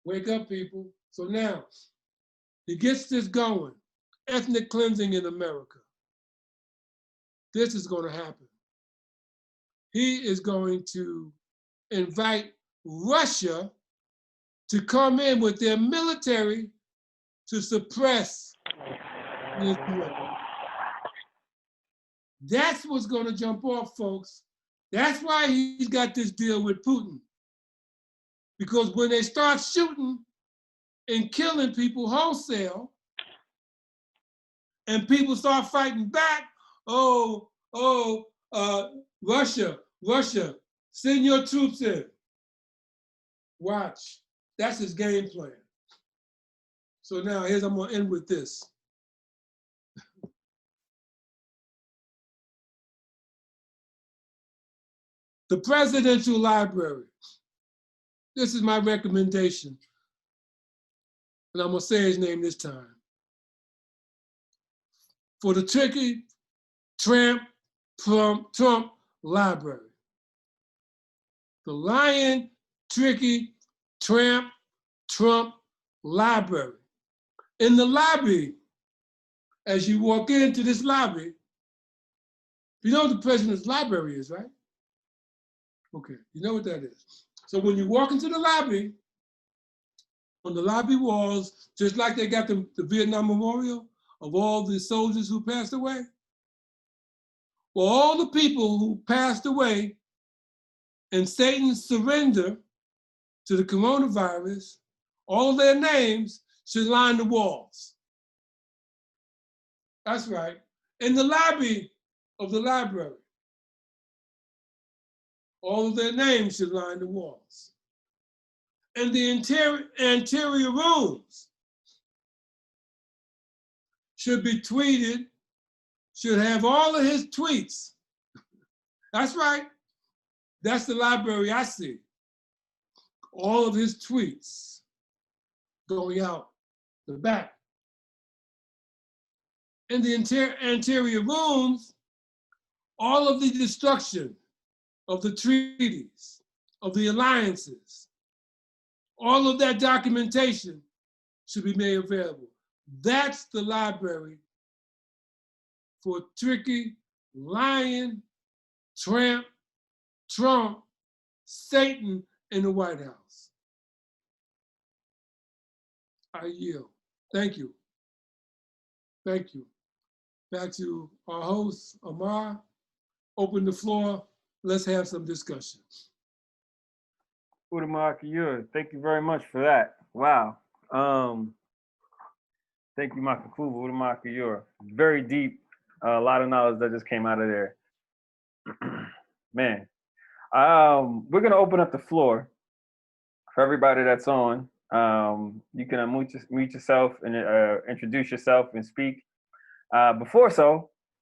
Wake up, people. So now, he gets this going. Ethnic cleansing in America. This is going to happen. He is going to invite Russia to come in with their military to suppress this threat. That's what's going to jump off, folks. That's why he's got this deal with Putin. Because when they start shooting and killing people wholesale, and people start fighting back, Russia, send your troops in. Watch. That's his game plan. So now I'm gonna end with this. The Presidential Library. This is my recommendation. And I'm gonna say his name this time. For the tricky Trump Library. The Lion Tricky Trump Library. In the lobby, as you walk into this lobby, you know what the President's Library is, right? Okay, you know what that is. So when you walk into the lobby, on the lobby walls, just like they got the Vietnam Memorial of all the soldiers who passed away, well, all the people who passed away in Satan's surrender to the coronavirus, all their names should line the walls. That's right. In the lobby of the library, all of their names should line the walls. And the anterior rooms should be tweeted, should have all of his tweets. That's right. That's the library I see. All of his tweets going out the back. In the anterior rooms, all of the destruction of the treaties, of the alliances, all of that documentation should be made available. That's the library for tricky, lying, Trump, Satan in the White House. I yield. Thank you. Thank you. Back to our host, Amar. Open the floor. Let's have some discussion. Thank you very much for that. Wow. Thank you, Makakuva. Very deep. A lot of knowledge that just came out of there. Man. We're going to open up the floor for everybody that's on. You can unmute yourself and introduce yourself and speak.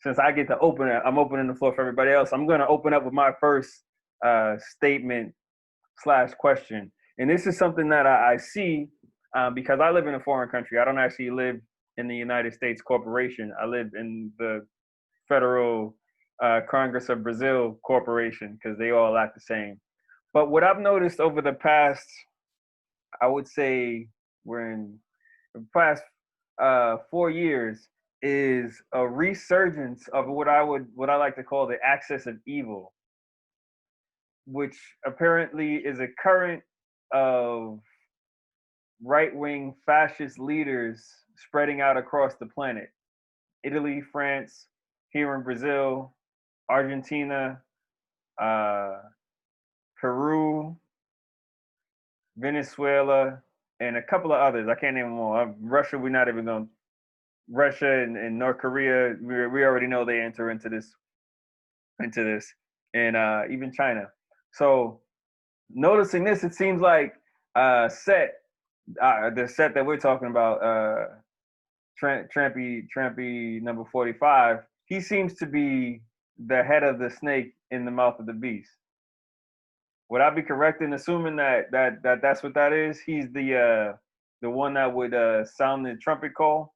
Since I get to open it, I'm opening the floor for everybody else. I'm going to open up with my first statement / question. And this is something that I see because I live in a foreign country. I don't actually live in the United States corporation. I live in the Federal Congress of Brazil corporation because they all act the same. But what I've noticed over the past I would say we're in the past 4 years is a resurgence of what I like to call the axis of evil, which apparently is a current of right-wing fascist leaders spreading out across the planet. Italy, France, here in Brazil, Argentina, Peru, Venezuela, and a couple of others. I can't name them all. Russia, we're not even going. Russia and North Korea, we already know they enter into this, and even China. So noticing this, it seems like the set that we're talking about, Trampy number 45. He seems to be the head of the snake in the mouth of the beast. Would I be correct in assuming that's what that is? He's the one that would sound the trumpet call?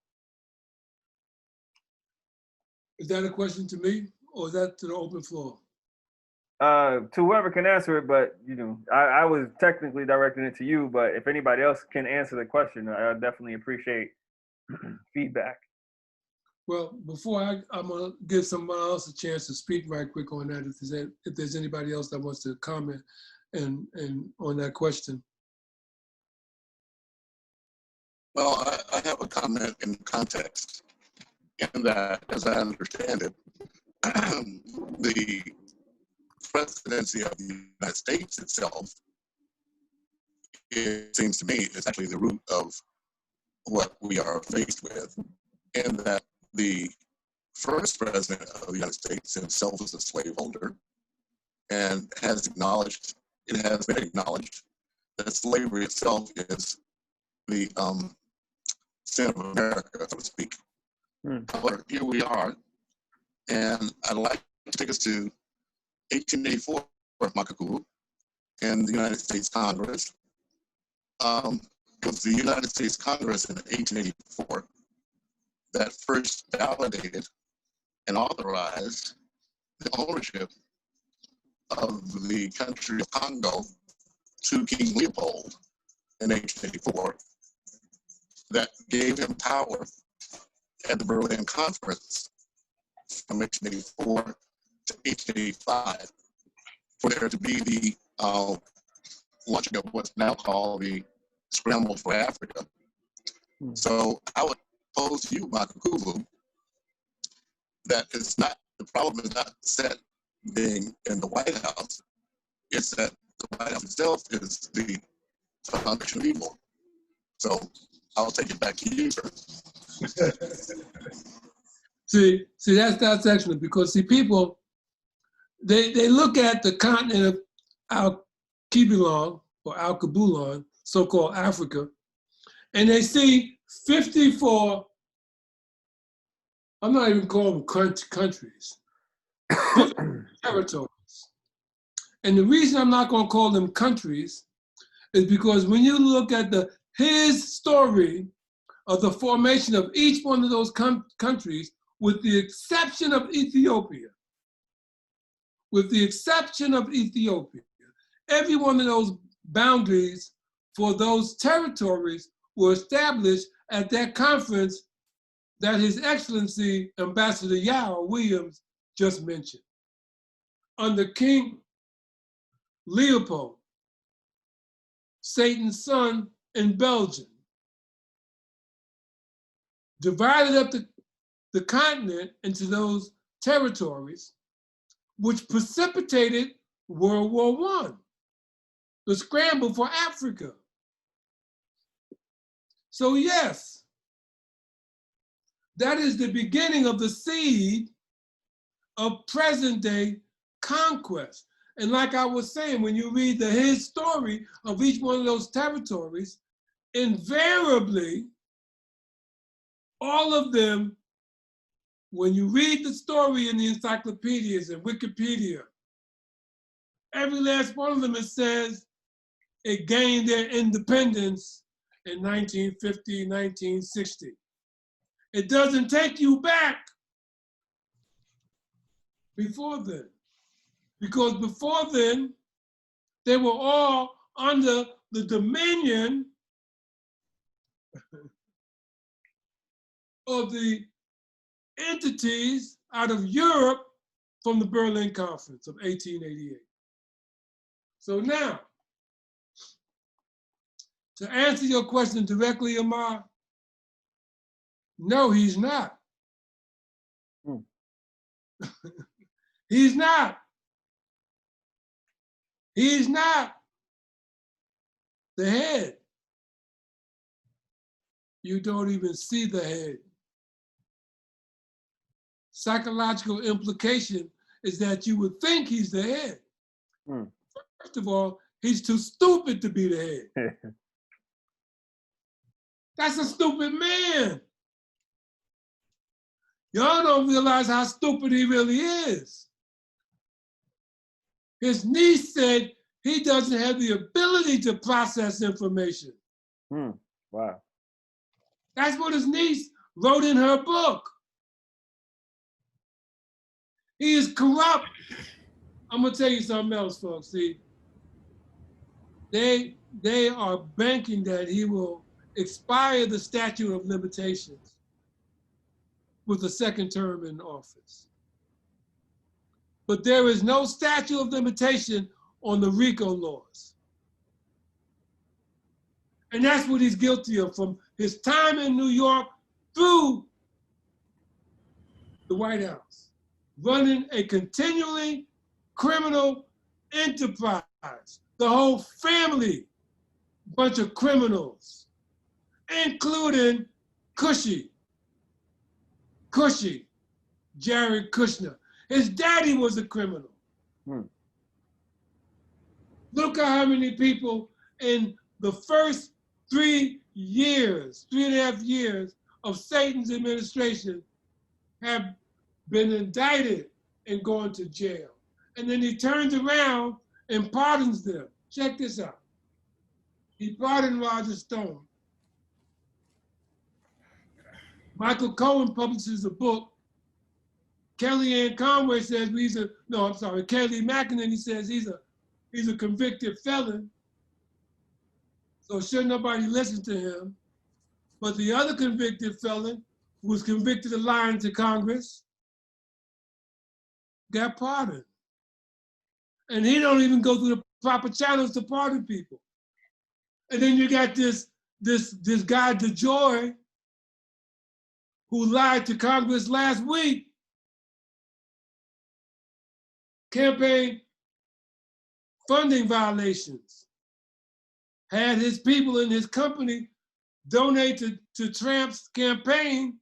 Is that a question to me, or is that to the open floor? To whoever can answer it, but I was technically directing it to you. But if anybody else can answer the question, I definitely appreciate feedback. Well, before I'm gonna give someone else a chance to speak right quick on that, if there's anybody else that wants to comment and on that question. Well, I have a comment in context, in that, as I understand it, the presidency of the United States itself, it seems to me, is actually the root of what we are faced with, in that the first president of the United States himself was a slaveholder, and it has been acknowledged that slavery itself is the sin of America, so to speak. However, here we are, and I'd like to take us to 1884, Makakulu, and the United States Congress. It was the United States Congress in 1884 that first validated and authorized the ownership of the country of Congo to King Leopold in 1884. That gave him power at the Berlin Conference from 1884 to 1885 for there to be the launching of what's now called the Scramble for Africa. So I would pose to you, Makakulu, that the problem is not Set being in the White House, it's that the White House itself is the foundation of evil. So I'll take it back to you, sir. See, that's excellent, because people, they look at the continent of Al-Kibulon or Al-Kabulon, so-called Africa, and they see 54, I'm not even calling them countries, territories. And the reason I'm not going to call them countries is because when you look at his story of the formation of each one of those countries, with the exception of Ethiopia, every one of those boundaries for those territories were established at that conference that His Excellency Ambassador Yao Williams just mentioned. Under King Leopold, Satan's son in Belgium, divided up the continent into those territories, which precipitated World War I, the scramble for Africa. So yes, that is the beginning of the seed of present day conquest. And like I was saying, when you read his story of each one of those territories, invariably, all of them, when you read the story in the encyclopedias and Wikipedia, every last one of them, it says it gained their independence in 1950, 1960. It doesn't take you back before then, because before then, they were all under the dominion of the entities out of Europe from the Berlin Conference of 1888. So now, to answer your question directly, Amar, no, he's not. He's not. He's not the head. You don't even see the head. Psychological implication is that you would think he's the head. First of all, he's too stupid to be the head. That's a stupid man. Y'all don't realize how stupid he really is. His niece said he doesn't have the ability to process information. Wow. That's what his niece wrote in her book. He is corrupt. I'm gonna tell you something else, folks. See, they are banking that he will expire the statute of limitations with a second term in office. But there is no statute of limitation on the RICO laws. And that's what he's guilty of from his time in New York through the White House, running a continually criminal enterprise. The whole family, bunch of criminals, including Cushy, Jared Kushner. His daddy was a criminal. Look at how many people in the first 3 years, 3.5 years of Satan's administration have been indicted and gone to jail. And then he turns around and pardons them. Check this out. He pardoned Roger Stone. Michael Cohen publishes a book. Kellyanne Conway says Kelly McInerney says he's a convicted felon. So should nobody listen to him. But the other convicted felon who was convicted of lying to Congress got pardoned. And he don't even go through the proper channels to pardon people. And then you got this guy DeJoy who lied to Congress last week. Campaign funding violations. Had his people in his company donate to Trump's campaign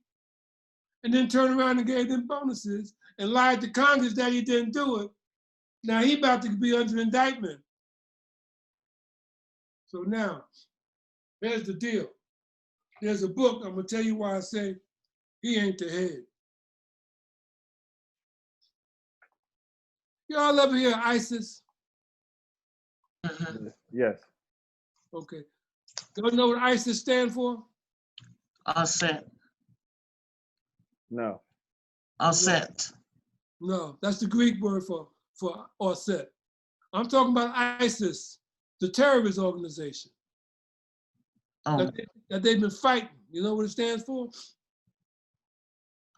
and then turn around and gave them bonuses and lied to Congress that he didn't do it. Now he about to be under indictment. So now, here's the deal. There's a book, I'm gonna tell you why I say he ain't the head. Y'all ever hear ISIS? Yes. Okay. Don't know what ISIS stand for? Auset. No. Auset. No, that's the Greek word for Auset. I'm talking about ISIS, the terrorist organization that they've been fighting. You know what it stands for?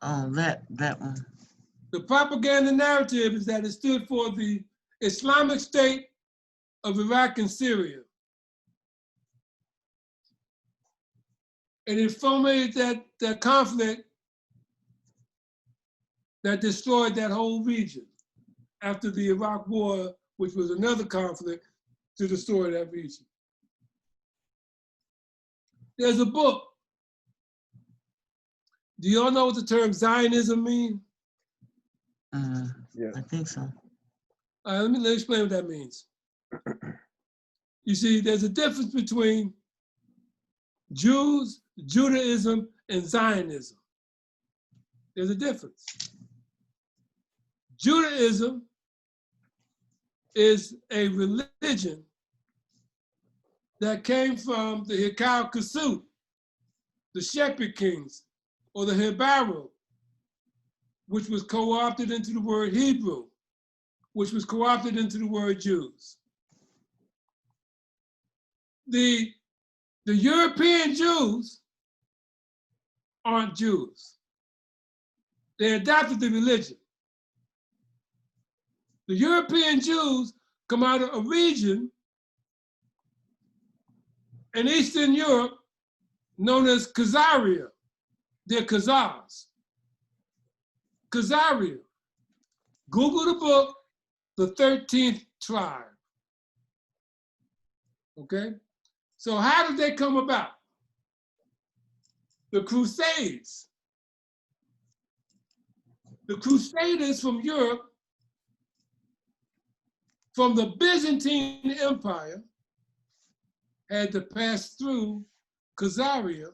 Oh, that one. The propaganda narrative is that it stood for the Islamic State of Iraq and Syria. And it fomented that conflict that destroyed that whole region after the Iraq War, which was another conflict to destroy that region. There's a book. Do y'all know what the term Zionism means? Yeah. I think so. All right, let me explain what that means. You see, there's a difference between Jews, Judaism, and Zionism. There's a difference. Judaism is a religion that came from the Hikal Kasut, the shepherd kings, or the Hebaru, which was co-opted into the word Hebrew, which was co-opted into the word Jews. the European Jews aren't Jews. They adopted the religion. The European Jews come out of a region in Eastern Europe known as Khazaria. They're Khazars. Khazaria. Google the book, The 13th Tribe. Okay? So how did they come about? The Crusades. The Crusaders from Europe, from the Byzantine Empire, had to pass through Khazaria,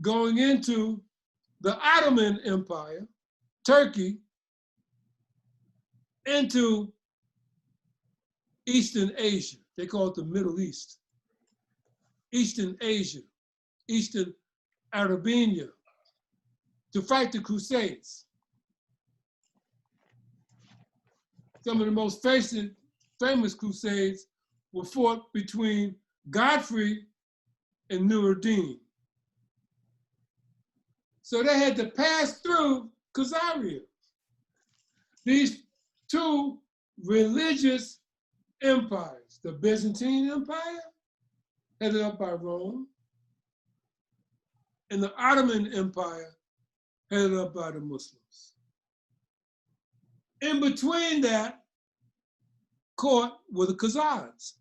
going into the Ottoman Empire, Turkey, into Eastern Asia. They call it the Middle East. Eastern Asia, Eastern Arabia, to fight the Crusades. Some of the most famous Crusades were fought between Godfrey and Nuruddin. So they had to pass through Khazaria. These two religious empires, the Byzantine Empire, headed up by Rome, and the Ottoman Empire, headed up by the Muslims. In between that court were the Khazars.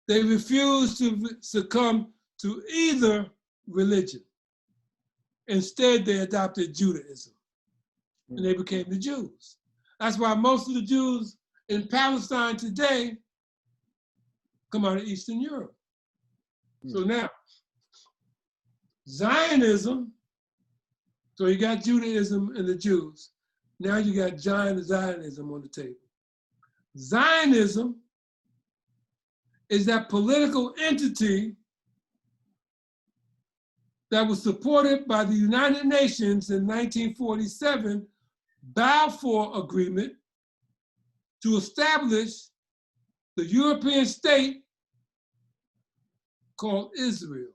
They refused to succumb to either religion. Instead, they adopted Judaism, and they became the Jews. That's why most of the Jews in Palestine today come out of Eastern Europe. So now, Zionism, so you got Judaism and the Jews. Now you got Zionism on the table. Zionism is that political entity that was supported by the United Nations in 1947 Balfour Agreement to establish the European state called Israel.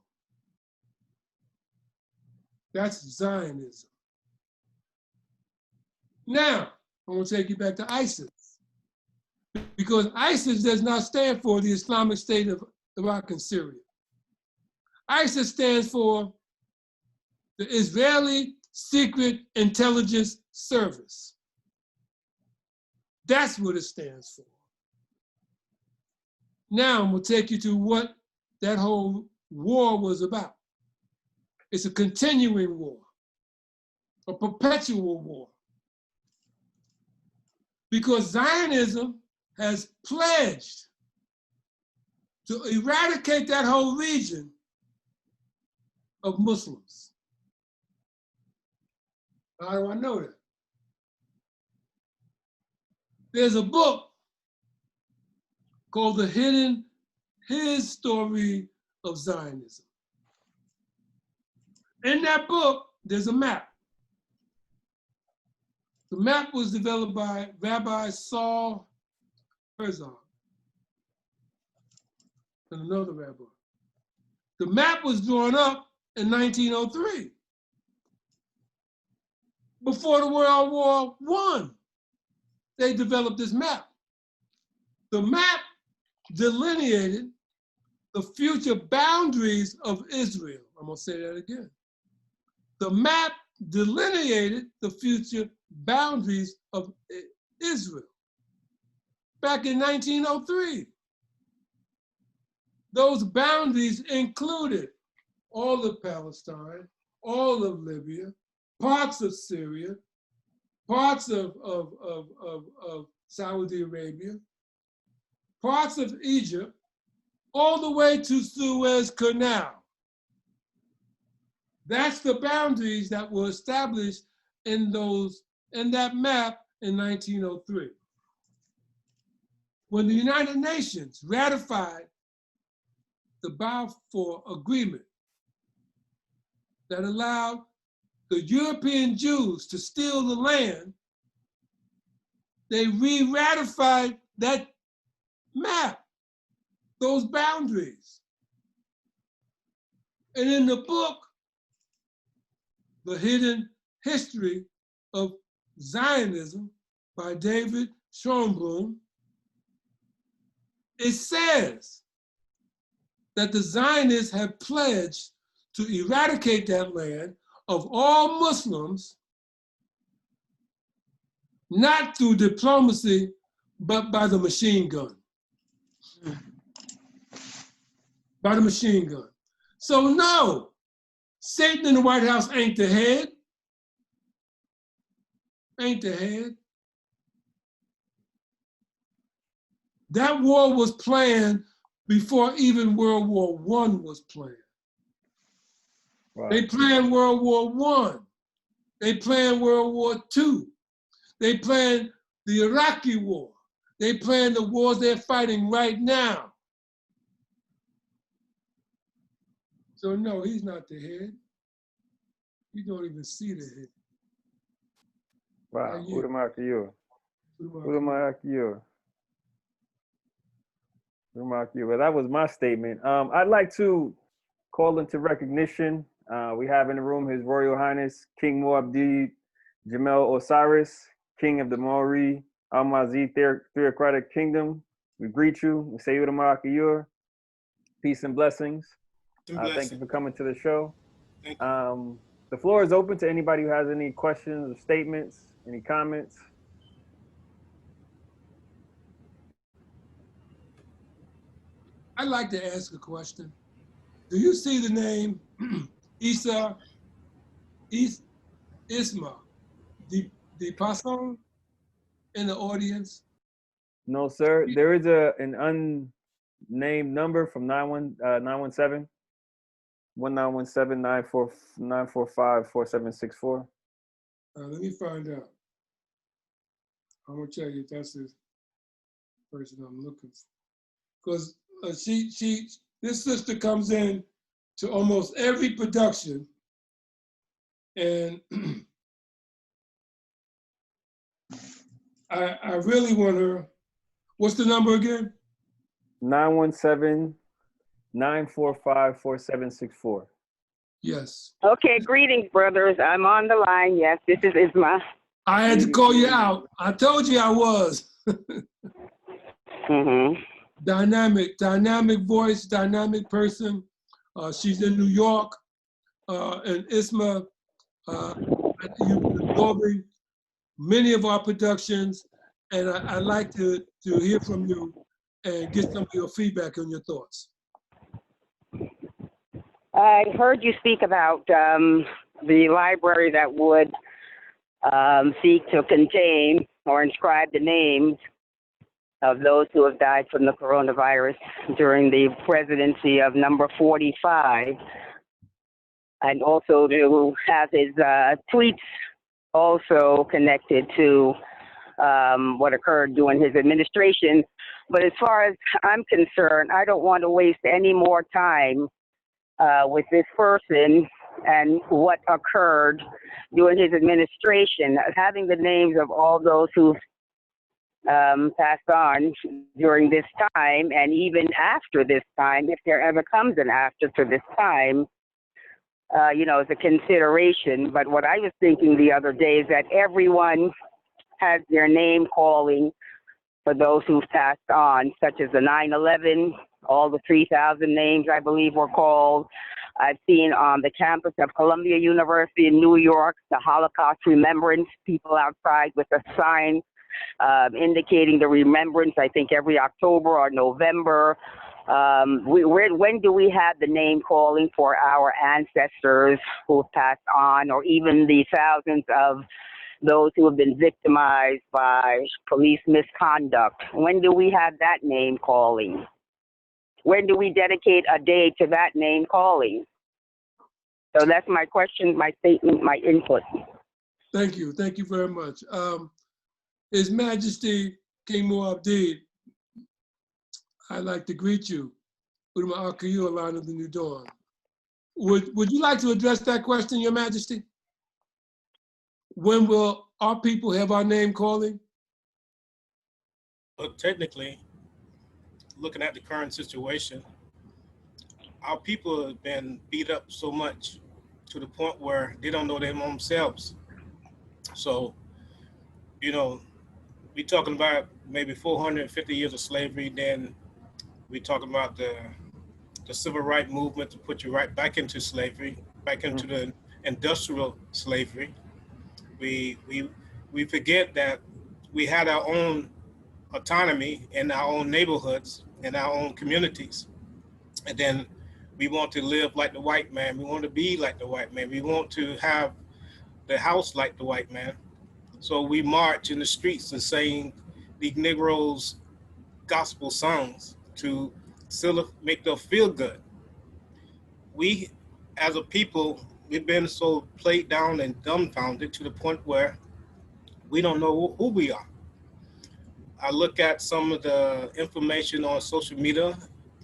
That's Zionism. Now, I want to take you back to ISIS, because ISIS does not stand for the Islamic State of Iraq and Syria. ISIS stands for the Israeli Secret Intelligence Service. That's what it stands for. Now I'm going to take you to what that whole war was about. It's a continuing war, a perpetual war. Because Zionism has pledged to eradicate that whole region of Muslims. How do I know that? There's a book called The Hidden Story of Zionism. In that book, there's a map. The map was developed by Rabbi Saul Herzog and another rabbi. The map was drawn up in 1903, before the World War I. They developed this map. The map delineated the future boundaries of Israel. I'm gonna say that again. The map delineated the future boundaries of Israel back in 1903. Those boundaries included all of Palestine, all of Libya, parts of Syria, parts of Saudi Arabia, parts of Egypt, all the way to Suez Canal. That's the boundaries that were established in that map in 1903. When the United Nations ratified the Balfour Agreement that allowed the European Jews to steal the land, they re-ratified that map those boundaries. And in the book, The Hidden History of Zionism by David Schonblum, it says that the Zionists have pledged to eradicate that land of all Muslims, not through diplomacy, but by the machine gun. By the machine gun. So no, Satan in the White House ain't the head. Ain't the head. That war was planned before even World War I was planned. Wow. They planned World War I. They planned World War II. They planned the Iraqi war. They planned the wars they're fighting right now. So no, he's not the head. You don't even see the head. Wow. Udamakiyo. Well, that was my statement. I'd like to call into recognition. We have in the room His Royal Highness King Muabdi Jamel Osiris, King of the Maori Almazi Theocratic Kingdom. We greet you. We say Udamakiyo. Peace and blessings. Thank you for coming to the show. Thank you. The floor is open to anybody who has any questions or statements, any comments. I'd like to ask a question. Do you see the name Isma de Passon in the audience? No, sir. There is an unnamed number from 917 945-4764. Let me find out. I'm gonna tell you if that's the person I'm looking for. Because this sister comes in to almost every production, and I really want her. What's the number again? 917-945-4764. Yes. Okay, greetings, brothers. I'm on the line. Yes, this is Isma. I had to call you out. I told you I was. Mm-hmm. Dynamic voice, dynamic person. She's in New York, and Isma, you've been absorbing many of our productions, and I'd like to hear from you and get some of your feedback on your thoughts. I heard you speak about the library that would seek to contain or inscribe the names of those who have died from the coronavirus during the presidency of number 45, and also to have his tweets also connected to what occurred during his administration. But as far as I'm concerned, I don't want to waste any more time with this person and what occurred during his administration. Having the names of all those who passed on during this time, and even after this time, if there ever comes an after to this time, is a consideration. But what I was thinking the other day is that everyone has their name calling for those who've passed on, such as the 9/11, all the 3,000 names I believe were called. I've seen on the campus of Columbia University in New York, the Holocaust Remembrance, people outside with a sign indicating the remembrance, I think every October or November. When do we have the name calling for our ancestors who have passed on, or even the thousands of those who have been victimized by police misconduct? When do we have that name calling? When do we dedicate a day to that name calling? So that's my question, my statement, my input. Thank you very much. His Majesty King Muabdi, I'd like to greet you. Uduma Akayu, Line of the New Dawn. Would you like to address that question, Your Majesty? When will our people have our name calling? Well, technically, looking at the current situation, our people have been beat up so much to the point where they don't know their own selves. So, you know, we talking about maybe 450 years of slavery, then we talking about the civil rights movement to put you right back into slavery, back into the industrial slavery. We we we forget that we had our own autonomy in our own neighborhoods, in our own communities, and then we want to live like the white man. We want to be like the white man. We want to have the house like the white man. So we march in the streets and sing the Negroes' gospel songs to still make them feel good. We, as a people, we've been so played down and dumbfounded to the point where we don't know who we are. I look at some of the information on social media,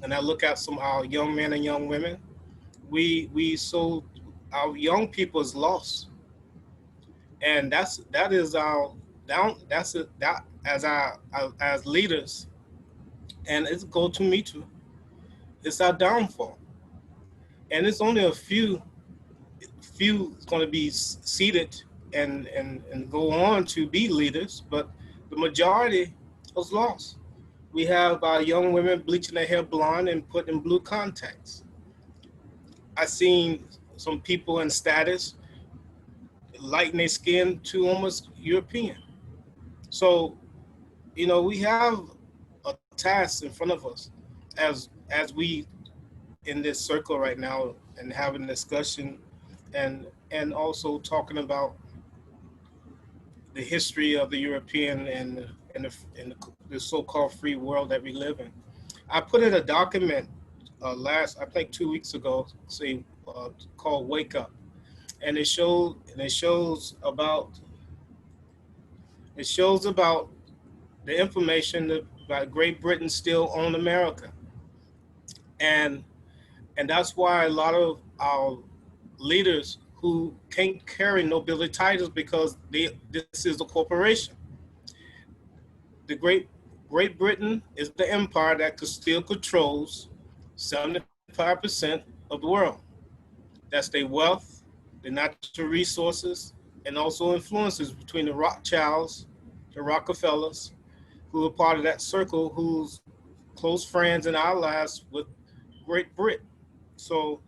and I look at some of our young men and young women. Our young people is lost, and that is our down. That's it. That as leaders, and it's go to me too. It's our downfall, and it's only a few is going to be seated and go on to be leaders, but the majority was lost. We have our young women bleaching their hair blonde and putting blue contacts. I seen some people in status lighten their skin to almost European. So, you know, we have a task in front of us as we in this circle right now and having discussion and also talking about the history of the European and the so-called free world that we live in. I put in a document I think 2 weeks ago, called "Wake Up," and it shows about the information that Great Britain still own America, and that's why a lot of our leaders who can't carry nobility titles because this is a corporation. The Great Britain is the empire that still controls 75% of the world. That's their wealth, their natural resources, and also influences between the Rothschilds, the Rockefellers, who are part of that circle, who's close friends and allies with Great Britain. So,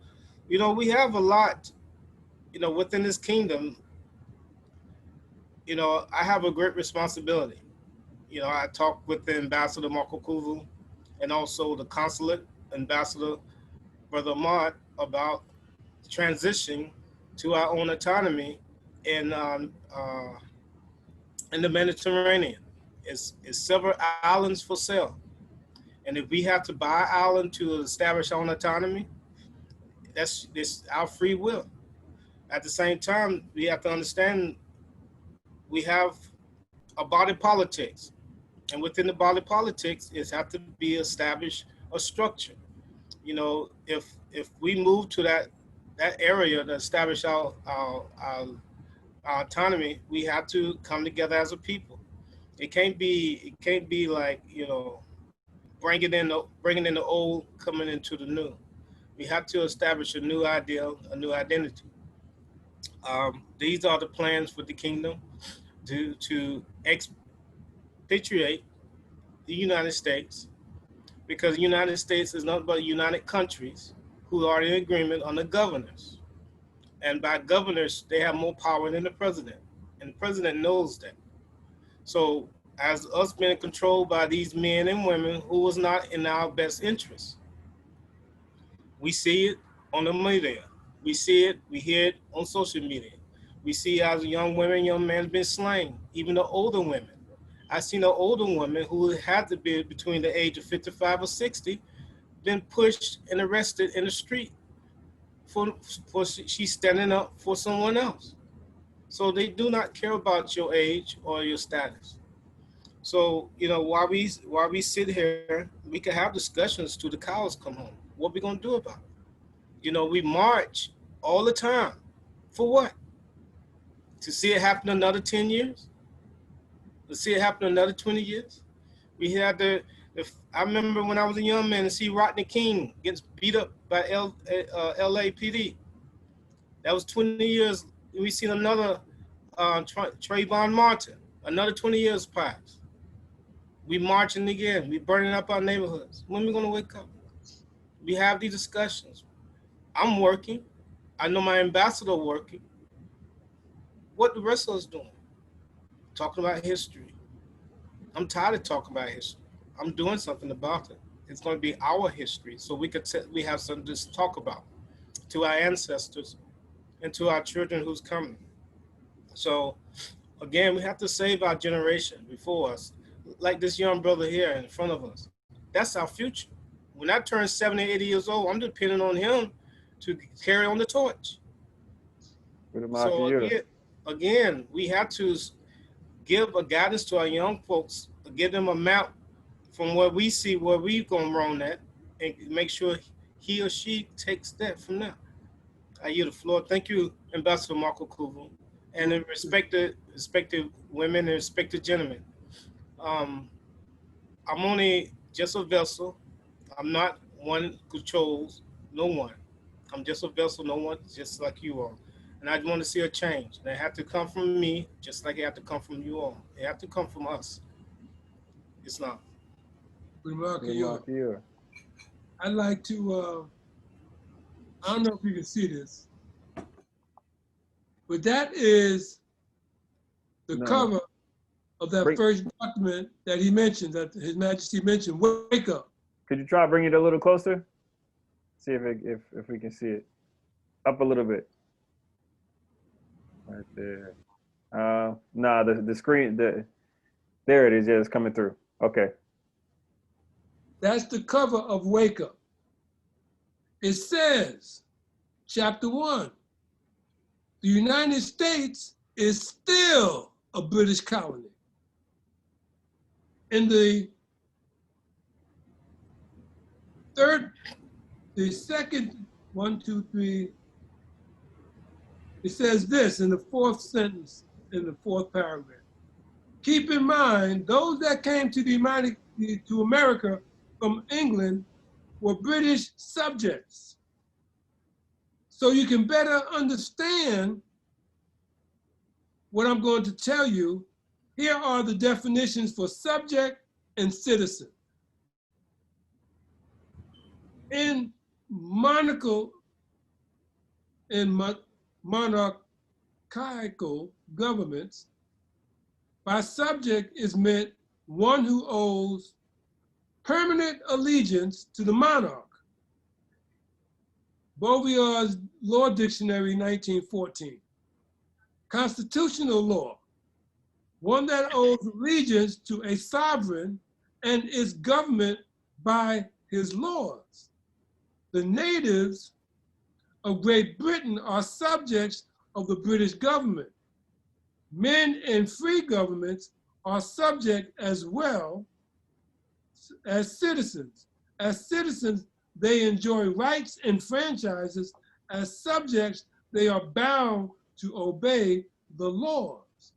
you know, we have a lot, you know, within this kingdom. You know, I have a great responsibility. You know, I talked with the ambassador Marco Kuvu and also the consulate ambassador Brother Ahmad about transition to our own autonomy in the Mediterranean. It's several islands for sale, and if we have to buy an island to establish our own autonomy, that's our free will. At the same time, we have to understand we have a body politics, and within the body politics, it has to be established a structure. You know, if we move to that area to establish our autonomy, we have to come together as a people. It can't be like, you know, bringing in the old, coming into the new. We have to establish a new ideal, a new identity. These are the plans for the kingdom to expatriate the United States, because the United States is nothing but united countries who are in agreement on the governors. And by governors, they have more power than the president. And the president knows that. So as us being controlled by these men and women who was not in our best interest, we see it on the media. We see it, we hear it on social media. We see as young women, young men been slain, even the older women. I seen an older woman who had to be between the age of 55 or 60, been pushed and arrested in the street for she's standing up for someone else. So they do not care about your age or your status. So, you know, while we sit here, we can have discussions till the cows come home. What we gonna do about it? You know, we march all the time. For what? To see it happen another 10 years? To see it happen another 20 years? We had the If I remember when I was a young man and see Rodney King gets beat up by LAPD, that was 20 years. We seen another Trayvon Martin, another 20 years passed. We marching again. We burning up our neighborhoods. When are we gonna wake up? We have these discussions. I'm working. I know my ambassador working. What the rest of us doing? Talking about history. I'm tired of talking about history. I'm doing something about it. It's going to be our history, so we have something to talk about to our ancestors and to our children who's coming. So again, we have to save our generation before us. Like this young brother here in front of us. That's our future. When I turn 70, 80 years old, I'm depending on him to carry on the torch. So again, we have to give a guidance to our young folks, give them a map from where we see where we gonna roam at, and make sure he or she takes that from there. I yield the floor. Thank you, Ambassador Marco Kuvu, and respected women and respected gentlemen. I'm only just a vessel. I'm not one who chose no one. I'm just a vessel, no one, just like you are. And I want to see a change. And it have to come from me, just like it have to come from you all. It have to come from us. It's not. I'd like to, I don't know if you can see this, but that is the cover of that first document that he mentioned, that His Majesty mentioned, Wake Up. Could you try bring it a little closer? See if we can see it. Up a little bit. Right there. Nah, the screen, there it is. Yeah, it's coming through. Okay. That's the cover of Wake Up. It says, chapter 1, the United States is still a British colony. In the second, 1, 2, 3, it says this in the fourth sentence, in the fourth paragraph. Keep in mind, those that came to America from England were British subjects. So you can better understand what I'm going to tell you. Here are the definitions for subject and citizen. In monarchical governments, by subject is meant one who owes permanent allegiance to the monarch. Beauvillard's Law Dictionary, 1914. Constitutional law, one that owes allegiance to a sovereign and is governed by his laws. The natives of Great Britain are subjects of the British government. Men in free governments are subject as well as citizens. As citizens, they enjoy rights and franchises. As subjects, they are bound to obey the laws.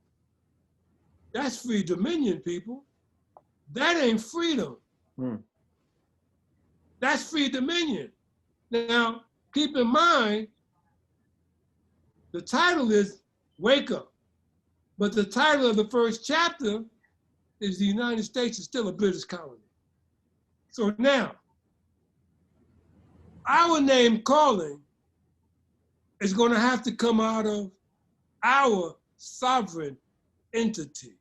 That's free dominion, people. That ain't freedom. That's free dominion. Now, keep in mind, the title is Wake Up, but the title of the first chapter is The United States is still a British colony. So now, our name calling is going to have to come out of our sovereign entity.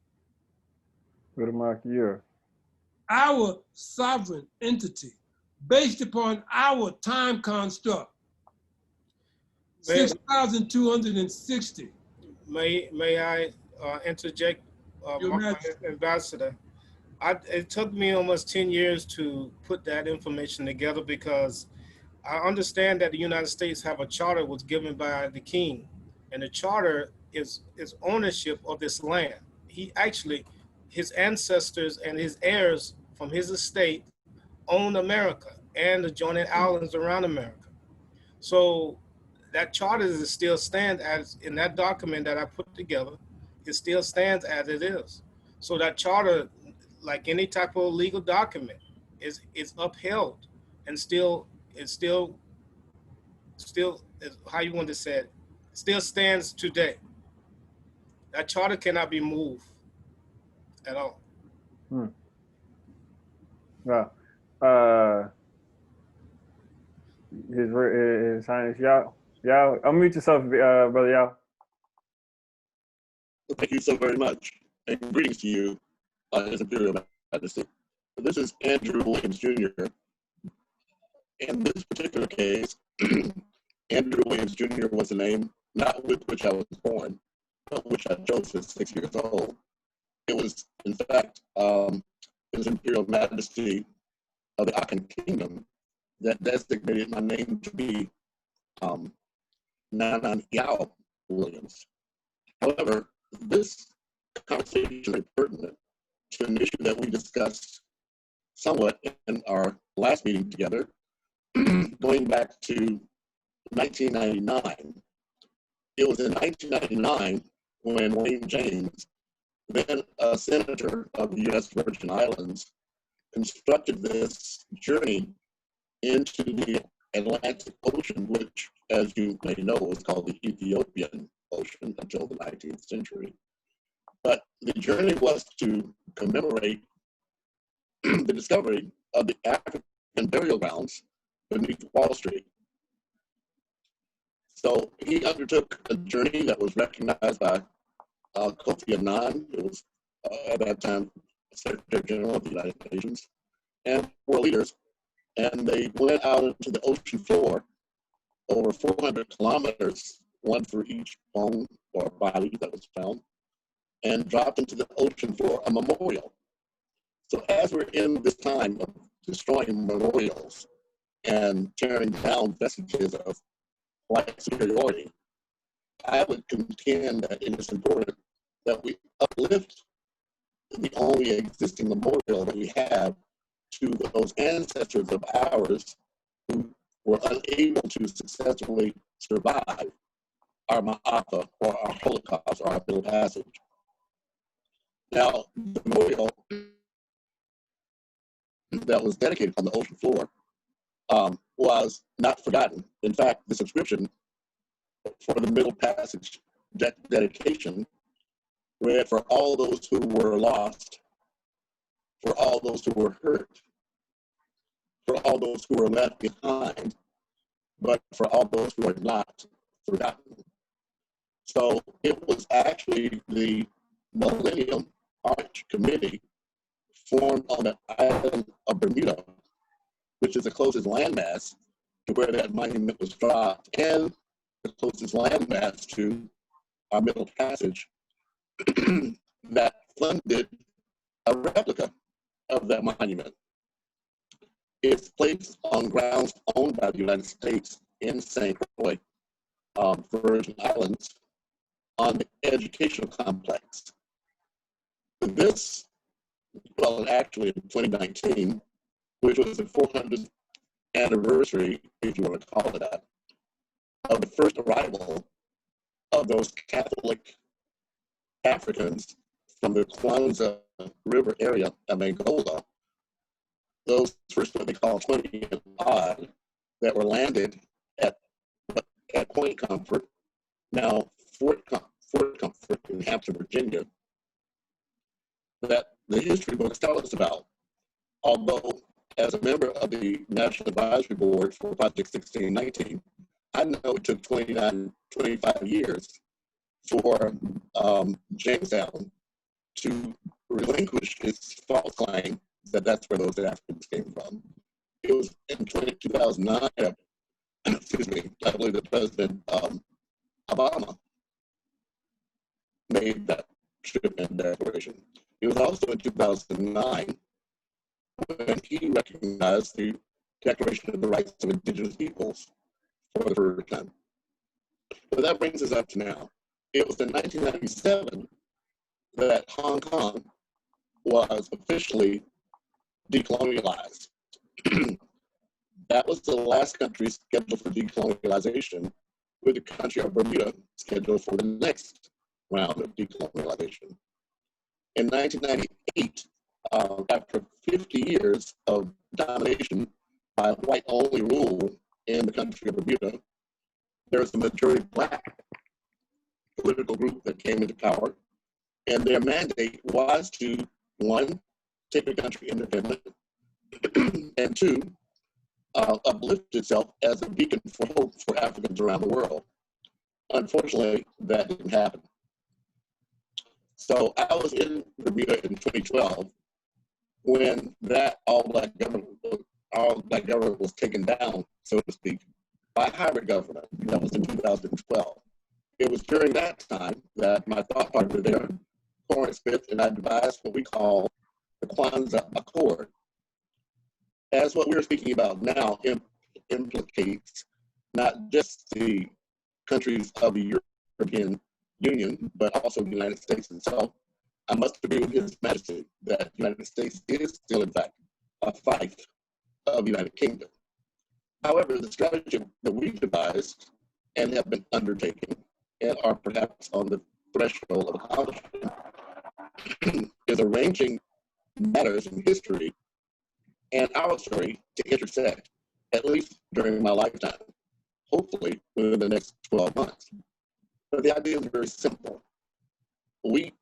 Our sovereign entity, based upon our time construct, 6,260. May I interject, Ambassador? It took me almost 10 years to put that information together because I understand that the United States have a charter was given by the king, and the charter is ownership of this land. He actually, his ancestors and his heirs from his estate own America and the adjoining islands around America. So that charter still stands as, in that document that I put together, it still stands as it is. So that charter, like any type of legal document, is upheld, and still how you want to say it, still stands today. That charter cannot be moved at all. Well, His Highness Yao, unmute yourself, Brother Yao. Thank you so very much. And greetings to you, His Imperial Majesty. This is Andrew Williams Jr. In this particular case, Andrew Williams Jr. was the name not with which I was born, but which I chose at 6 years old. It was, in fact, His Imperial Majesty of the Akan Kingdom that designated my name to be Nanan Yao Williams. However, this conversation is pertinent to an issue that we discussed somewhat in our last meeting together, going back to 1999. It was in 1999 when Wayne James, then a senator of the U.S. Virgin Islands, constructed this journey into the Atlantic Ocean, which, as you may know, was called the Ethiopian Ocean until the 19th century. But the journey was to commemorate the discovery of the African burial grounds beneath Wall Street. So he undertook a journey that was recognized by Kofi Annan, who was at that time Secretary General of the United Nations, and world leaders. And they went out into the ocean floor, over 400 kilometers, one for each bone or body that was found, and dropped into the ocean floor a memorial. So as we're in this time of destroying memorials and tearing down vestiges of white superiority, I would contend that it is important that we uplift the only existing memorial that we have to those ancestors of ours who were unable to successfully survive our Ma'afa or our Holocaust or our Middle Passage. Now, the memorial that was dedicated on the ocean floor was not forgotten. In fact, the subscription for the Middle Passage dedication read, "For all those who were lost, for all those who were hurt, for all those who were left behind, but for all those who are not forgotten." So it was actually the Millennium Arch Committee formed on the island of Bermuda, which is the closest landmass to where that monument was dropped and the closest landmass to our Middle Passage, that funded a replica of that monument. It's placed on grounds owned by the United States in St. Croix, Virgin Islands, on the educational complex. This, well, actually in 2019, which was the 400th anniversary, if you want to call it that, of the first arrival of those Catholic Africans from the Kwanzaa River area of Angola, those first what they call 20 and odd that were landed at Point Comfort, now Fort Comfort in Hampton, Virginia, that the history books tell us about. Although, as a member of the National Advisory Board for Project 1619, I know it took 25 years for Jamestown to relinquish its false claim that that's where those Africans came from. It was in 2009, excuse me, I believe that President Obama made that shipment declaration. It was also in 2009 when he recognized the Declaration of the Rights of Indigenous Peoples for the first time. But that brings us up to now. It was in 1997 that Hong Kong was officially decolonialized. That was the last country scheduled for decolonialization, with the country of Bermuda scheduled for the next round of decolonialization. In 1998, after 50 years of domination by white-only rule in the country of Bermuda, there was a majority black political group that came into power, and their mandate was to, one, take the country independent, and two, uplift itself as a beacon for hope for Africans around the world. Unfortunately, that didn't happen. So I was in Bermuda in 2012 when that all-black government was taken down, so to speak, by a hybrid government. That was in 2012. It was during that time that my thought partner there, Corin Smith, and I devised what we call the Kwanzaa Accord. As what we're speaking about now implicates not just the countries of the European Union, but also the United States itself. I must agree with His Majesty that the United States is still, in fact, a fief of the United Kingdom. However, the strategy that we've devised and have been undertaking and are perhaps on the threshold of accomplishment is arranging matters in history and our story to intersect, at least during my lifetime, hopefully within the next 12 months. But the idea is very simple. We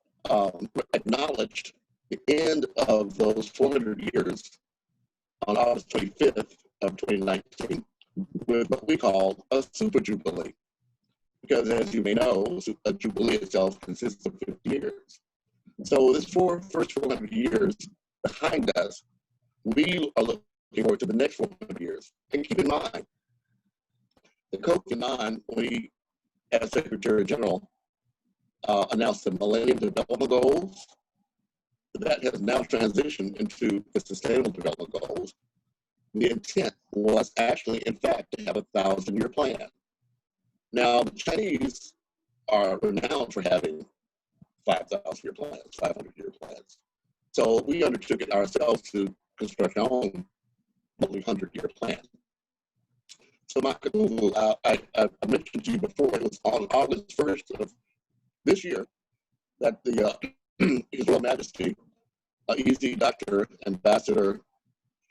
acknowledged the end of those 400 years on August 25th of 2019 with what we call a super jubilee. Because as you may know, a jubilee itself consists of 50 years. So this first 400 years behind us, we are looking forward to the next 400 years. And keep in mind, the Kofi Annan, we, as Secretary General, announced the Millennium Development Goals. That has now transitioned into the Sustainable Development Goals. The intent was actually, in fact, to have a 1,000-year plan. Now, the Chinese are renowned for having 5,000-year plans, 500-year plans. So we undertook it ourselves to construct our own multi-100-year plan. So my Kakuvu, I mentioned to you before, it was on August 1st of this year that the His Royal Majesty, Easy Dr. Ambassador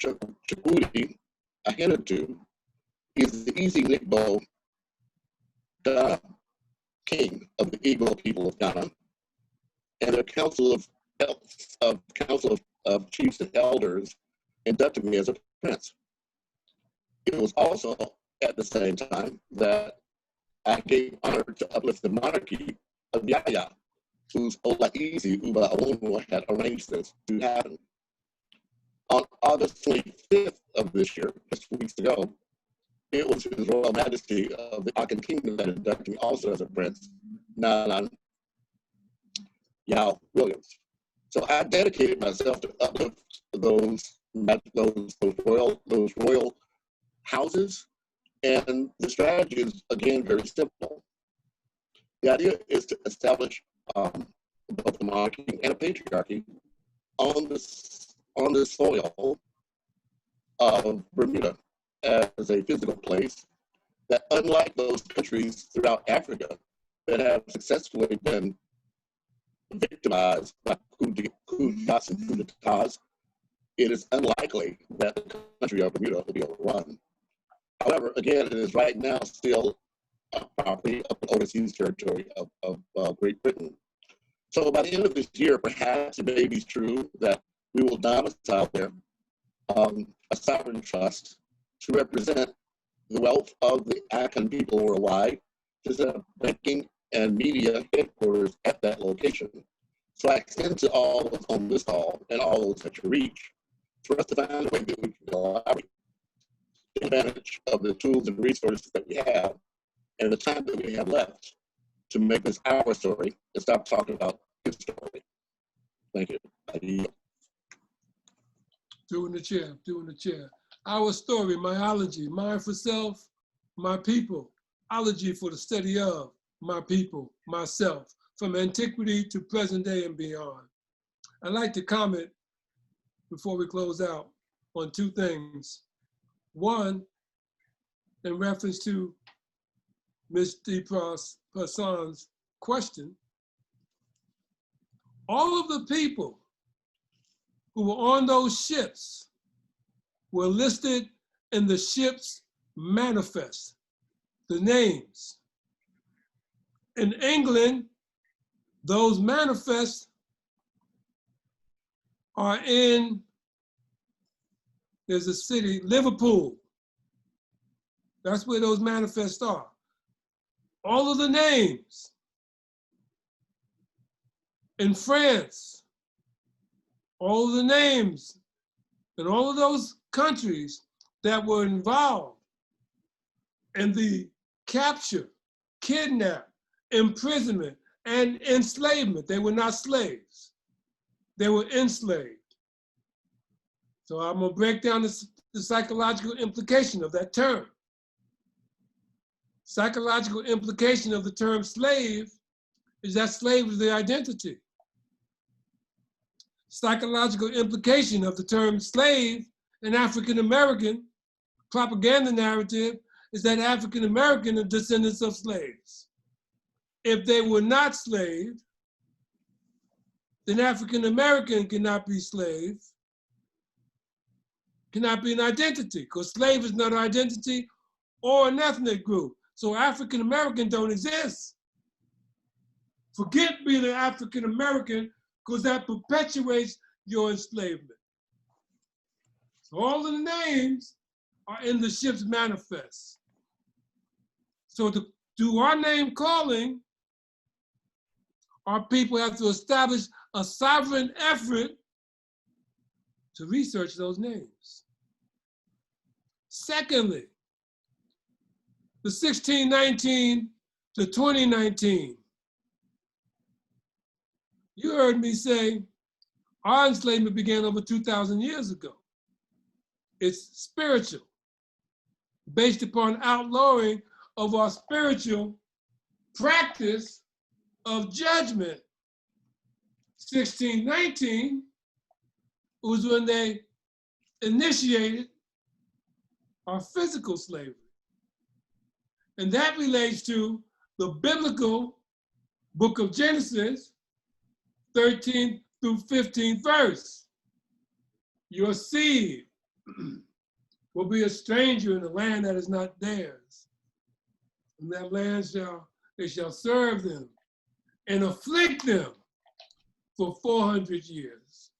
Chukwudi Ahenetu, is the Easy Nikbo Ghana, King of the Igbo people of Ghana, and their Council of Chiefs and Elders inducted me as a prince. It was also at the same time that I gave honor to uplift the monarchy of Yaya, whose Olaizi Uba Onwa had arranged this to happen. On August 25th of this year, just 2 weeks ago, it was His Royal Majesty of the Akan Kingdom that inducted me also as a prince, Prince Yao Williams. So I dedicated myself to uplift those royal houses, and the strategy is again very simple. The idea is to establish both a monarchy and a patriarchy on the soil of Bermuda as a physical place that, unlike those countries throughout Africa that have successfully been victimized by coups and coups d'etats, it is unlikely that the country of Bermuda will be overrun. However, again, it is right now still a property of the overseas territory of Great Britain. So by the end of this year, perhaps it may be true that we will domicile there a sovereign trust to represent the wealth of the Akan people worldwide, to set up banking and media headquarters at that location. So I extend to all those on this call and all those that you reach for us to find a way that we can collaborate, take advantage of the tools and resources that we have and the time that we have left to make this our story and stop talking about his story. Thank you. Doing the chair. Our story, myology, mind for self, my people, ology for the study of, my people, myself, from antiquity to present day and beyond. I'd like to comment before we close out on two things. One, in reference to Ms. Passan's question, all of the people who were on those ships were listed in the ship's manifest, the names. In England, those manifests are in, there's a city, Liverpool. That's where those manifests are. All of the names. In France, all of the names in all of those countries that were involved in the capture, kidnap, imprisonment, and enslavement. They were not slaves. They were enslaved. So I'm gonna break down the psychological implication of that term. Psychological implication of the term slave is that slave is the identity. Psychological implication of the term slave in African-American propaganda narrative is that African-American are descendants of slaves. If they were not slaves, then African-American cannot be slave, cannot be an identity, because slave is not an identity or an ethnic group. So African-American don't exist. Forget being an African-American, because that perpetuates your enslavement. So all of the names are in the ship's manifest. So to do our name calling, our people have to establish a sovereign effort to research those names. Secondly, the 1619 to 2019. You heard me say our enslavement began over 2,000 years ago. It's spiritual, based upon outlawing of our spiritual practice of judgment. 1619 was when they initiated our physical slavery. And that relates to the biblical book of Genesis, 13th through 15th verse. Your seed will be a stranger in a land that is not theirs. And that land they shall serve them and afflict them for 400 years.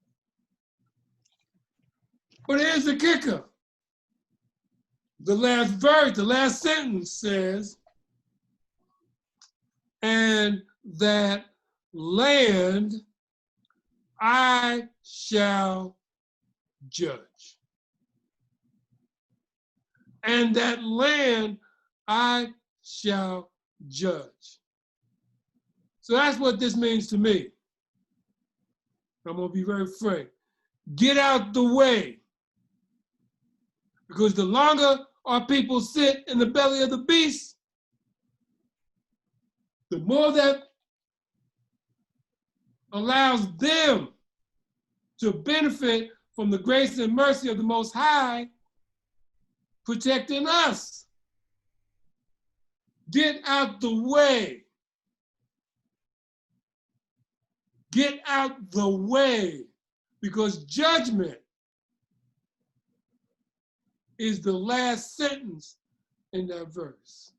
But here's the kicker. The last verse, the last sentence says, and that land I shall judge. And that land I shall judge. So that's what this means to me. I'm gonna be very frank. Get out the way. Because the longer our people sit in the belly of the beast, the more that allows them to benefit from the grace and mercy of the Most High, protecting us. Get out the way. Get out the way, because judgment is the last sentence in that verse.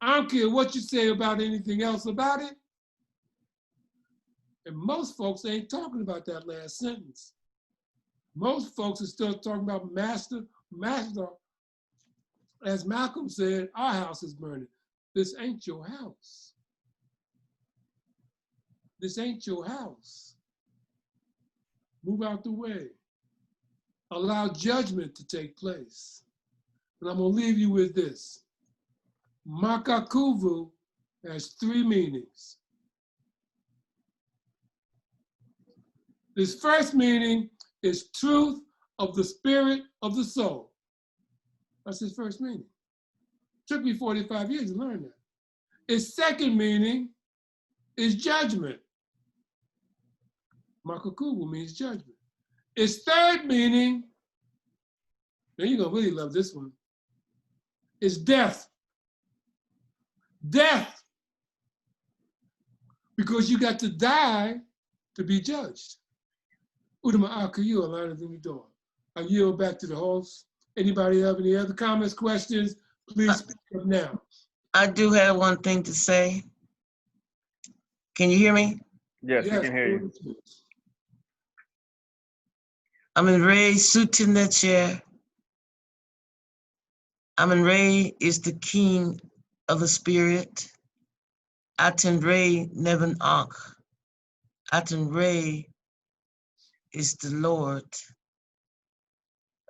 I don't care what you say about anything else about it. And most folks ain't talking about that last sentence. Most folks are still talking about master, as Malcolm said, our house is burning. This ain't your house. This ain't your house. Move out the way. Allow judgment to take place. And I'm gonna leave you with this. Makakuvu has 3 meanings. This first meaning is truth of the spirit of the soul. That's his first meaning. Took me 45 years to learn that. Its second meaning is judgment. Makakuvu means judgment. Its third meaning, and you're gonna really love this one, is death. Death. Because you got to die to be judged. Udama Akayu, a line of the door. I yield back to the host. Anybody have any other comments, questions? Please speak up now. I do have one thing to say. Can you hear me? Yes, we can hear you. Amin Ray Sutinetcher. Amin Ray is the king of the spirit. Aten Ray Neven Ankh. Aten Ray is the Lord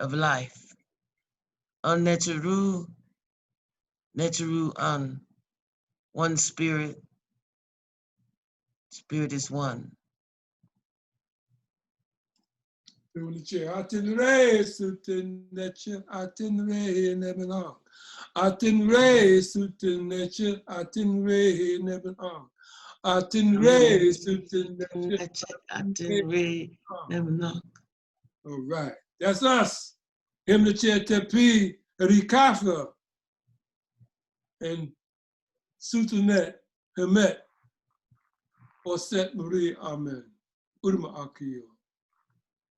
of life. On Neteru, Neteru on one spirit. Spirit is one. Aten Ray Sutinetcher, Aten Ray Neven Ankh. Aten Ray Sutinetcher, Aten Ray Neven Ankh. Aten Ray Sutinetcher, Aten Ray Neven Ankh. All right, that's us. Himnacher Tepi Rikafa and Sutunet Hemet Auset Marie Amen. Urma Akiyo.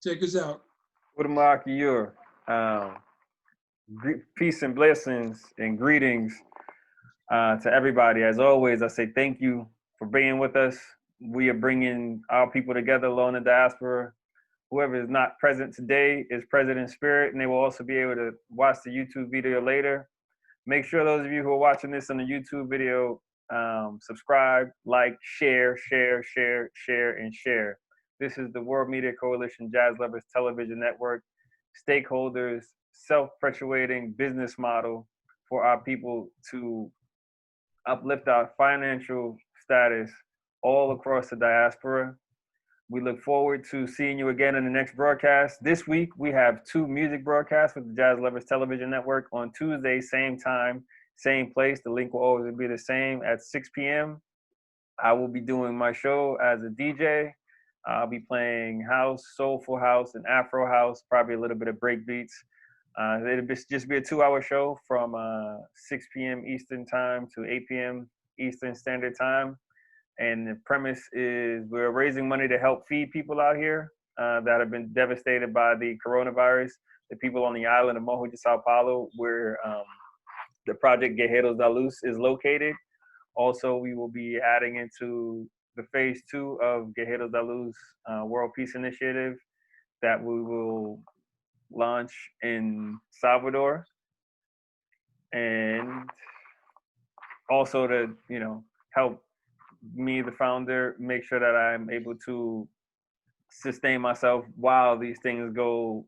Check us out. Udama Akiyur. Peace and blessings and greetings to everybody. As always, I say thank you for being with us. We are bringing our people together along in the diaspora. Whoever is not present today is present in spirit, and they will also be able to watch the YouTube video later. Make sure those of you who are watching this on the YouTube video, subscribe, like, share, and share. This is the World Media Coalition Jazz Lovers Television Network, stakeholders, self-perpetuating business model for our people to uplift our financial status all across the diaspora. We look forward to seeing you again in the next broadcast. This week, we have 2 music broadcasts with the Jazz Lovers Television Network on Tuesday, same time, same place. The link will always be the same at 6 p.m. I will be doing my show as a DJ. I'll be playing house, soulful house, and Afro house, probably a little bit of break beats. It'll just be a 2-hour show from 6 p.m. Eastern time to 8 p.m. Eastern Standard Time. And the premise is we're raising money to help feed people out here that have been devastated by the coronavirus. The people on the island of Mojo de Sao Paulo, where the project Guerreros da Luz is located. Also, we will be adding into the phase 2 of Guerreros da Luz World Peace Initiative that we will launch in Salvador. And also to, help me, the founder, make sure that I'm able to sustain myself while these things go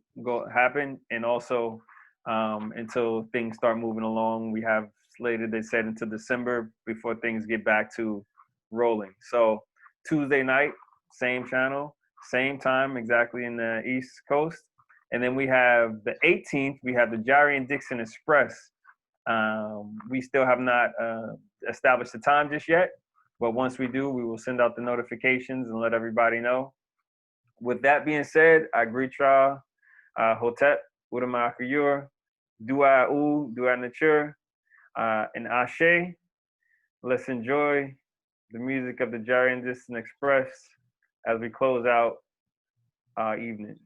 happen, and also until things start moving along. We have slated, they said, until December before things get back to rolling. So Tuesday night, same channel, same time, exactly in the East Coast. And then we have the 18th, we have the Jari and Dixon Express. We still have not established the time just yet, but once we do, we will send out the notifications and let everybody know. With that being said, I greet y'all. Hotep, Udama Akiyur, Dua U, Dua Nature, and Ashe. Let's enjoy the music of the Jari and Dixon Express as we close out our evening.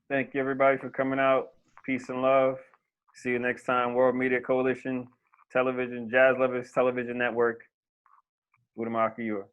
Thank you, everybody, for coming out. Peace and love. See you next time. World Media Coalition Television, Jazz Lovers Television Network. Udamaka Yua.